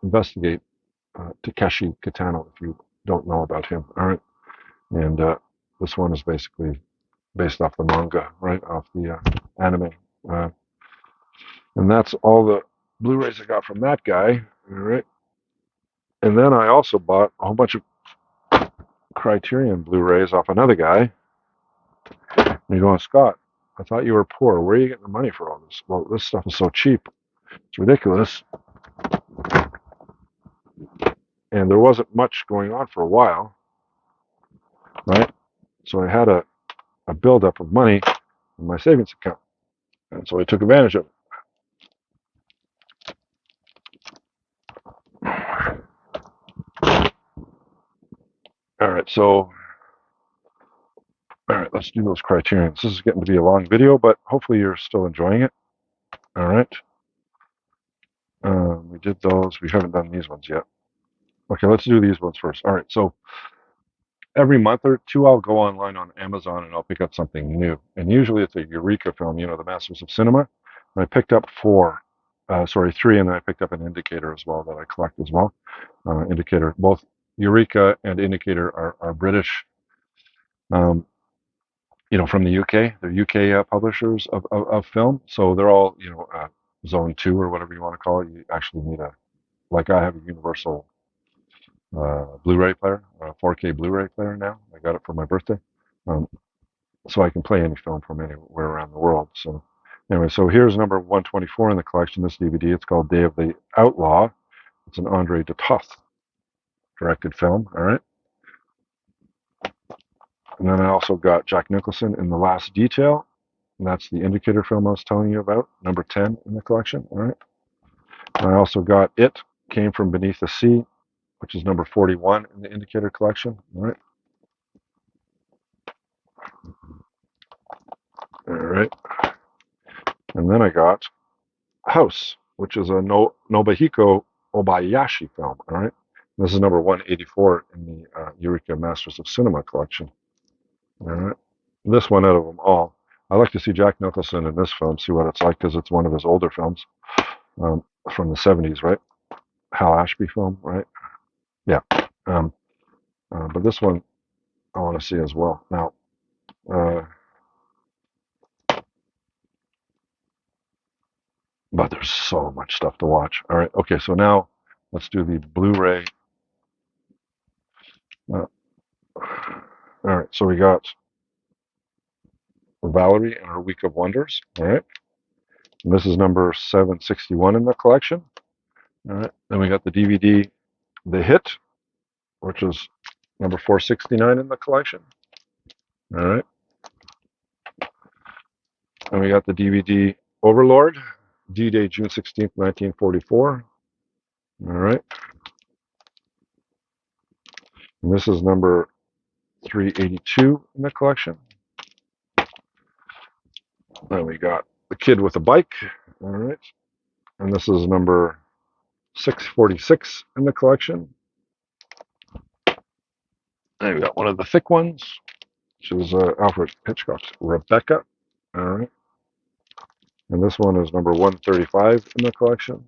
Investigate Takeshi Kitano if you don't know about him. All right, and this one is basically based off the manga, right, off the anime. Uh, and that's all the Blu-rays I got from that guy. All right, and then I also bought a whole bunch of Criterion Blu-rays off another guy. And you're going, Scott, I thought you were poor. Where are you getting the money for all this? Well, this stuff is so cheap. It's ridiculous. And there wasn't much going on for a while, right? So I had a buildup of money in my savings account. And so I took advantage of it. All right, so, all right, let's do those criterions. This is getting to be a long video, but hopefully you're still enjoying it. All right. We did those. We haven't done these ones yet. Okay, let's do these ones first. All right, so every month or two, I'll go online on Amazon and I'll pick up something new. And usually it's a Eureka film, the Masters of Cinema. And I picked up three, and then I picked up an Indicator as well that I collect as well. Indicator, both Eureka and Indicator are British, um, from the UK. They're UK publishers of film. So they're all, Zone 2 or whatever you want to call it. You actually need like I have a Universal Blu-ray player, a 4K Blu-ray player now. I got it for my birthday, um, so I can play any film from anywhere around the world. So anyway, so here's number 124 in the collection. This DVD. It's called Day of the Outlaw. It's an Andre de Toth directed film. All right, and then I also got Jack Nicholson in The Last Detail. And that's the Indicator film I was telling you about, number 10 in the collection. All right, and I also got It Came from Beneath the Sea, which is number 41 in the Indicator collection. All right. All right. And then I got House, which is a Nobuhiko Obayashi film. All right. This is number 184 in the Eureka Masters of Cinema collection. All right. This one out of them all. I like to see Jack Nicholson in this film, see what it's like, because it's one of his older films from the 70s, right? Hal Ashby film, right? Yeah. Um, but this one I want to see as well. Now, but there's so much stuff to watch. All right. Okay. So now let's do the Blu-ray. Uh, all right. So we got Valerie and Her Week of Wonders. All right. And this is number 761 in the collection. All right. Then we got the DVD, The Hit, which is number 469 in the collection. All right. And we got the DVD, Overlord, D-Day, June 16th, 1944. All right. And this is number 382 in the collection. Then we got The Kid with a Bike. All right. And this is number 646 in the collection. And we got one of the thick ones, which is Alfred Hitchcock's Rebecca. All right. And this one is number 135 in the collection.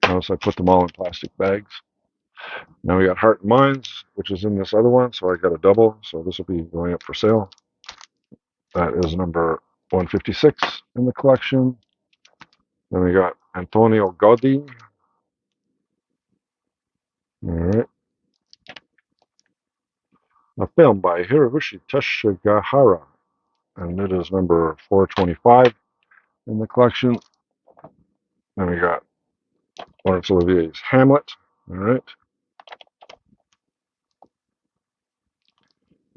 Notice I put them all in plastic bags. Now we got Heart and Minds, which is in this other one, so I got a double. So this will be going up for sale. That is number 156 in the collection. Then we got Antonio Gaudi. All right. A film by Hiroshi Teshigahara, and it is number 425 in the collection. Then we got Laurence Olivier's Hamlet. All right.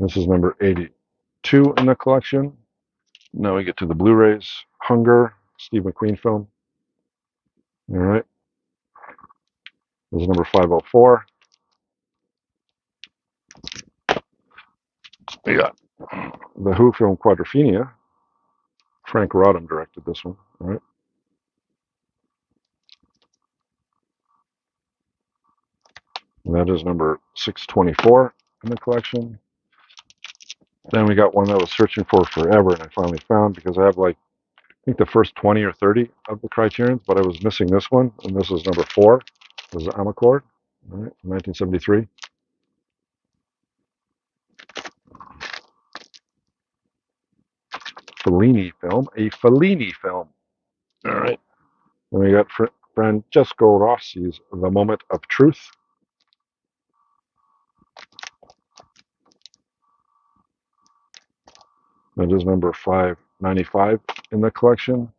This is number 82 in the collection. Now we get to the Blu-rays. Hunger, Steve McQueen film. All right. This is number 504. We got the Who film Quadrophenia. Frank Rodham directed this one. All right. And that is number 624 in the collection. Then we got one that I was searching for forever, and I finally found because I have like I think the first 20 or 30 of the Criterions, but I was missing this one, and this is number 4. This is Amarcord, all right, 1973. Fellini film, a Fellini film. All right. Then we got Francesco Rossi's The Moment of Truth. That is number 595 in the collection.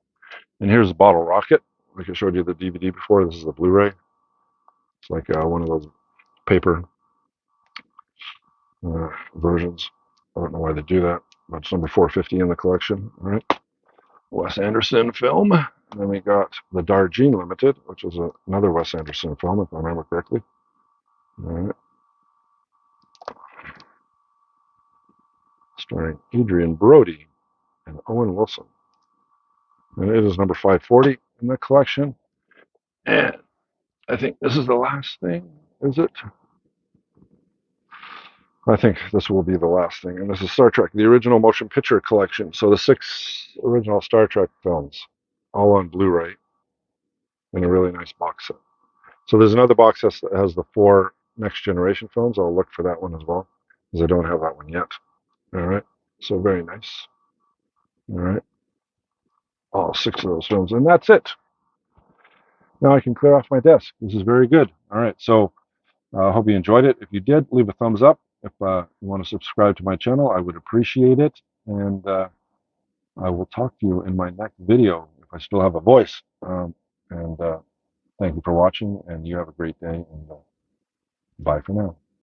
And here's Bottle Rocket. Like I showed you the DVD before. This is the Blu-ray. It's like one of those paper versions. I don't know why they do that, but it's number 450 in the collection. All right. Wes Anderson film. And then we got The Darjeeling Limited, which is another Wes Anderson film, if I remember correctly. All right. Starring Adrian Brody and Owen Wilson. And it is number 540 in the collection. And I think this is the last thing, is it? I think this will be the last thing. And this is Star Trek, the original motion picture collection. So the 6 original Star Trek films, all on Blu-ray in a really nice box set. So there's another box set that has the 4 Next Generation films. I'll look for that one as well, because I don't have that one yet. All right. So very nice. All right. All 6 of those films. And that's it. Now I can clear off my desk. This is very good. All right. So I hope you enjoyed it. If you did, leave a thumbs up. If you want to subscribe to my channel, I would appreciate it. And I will talk to you in my next video if I still have a voice. And thank you for watching, and you have a great day. And bye for now.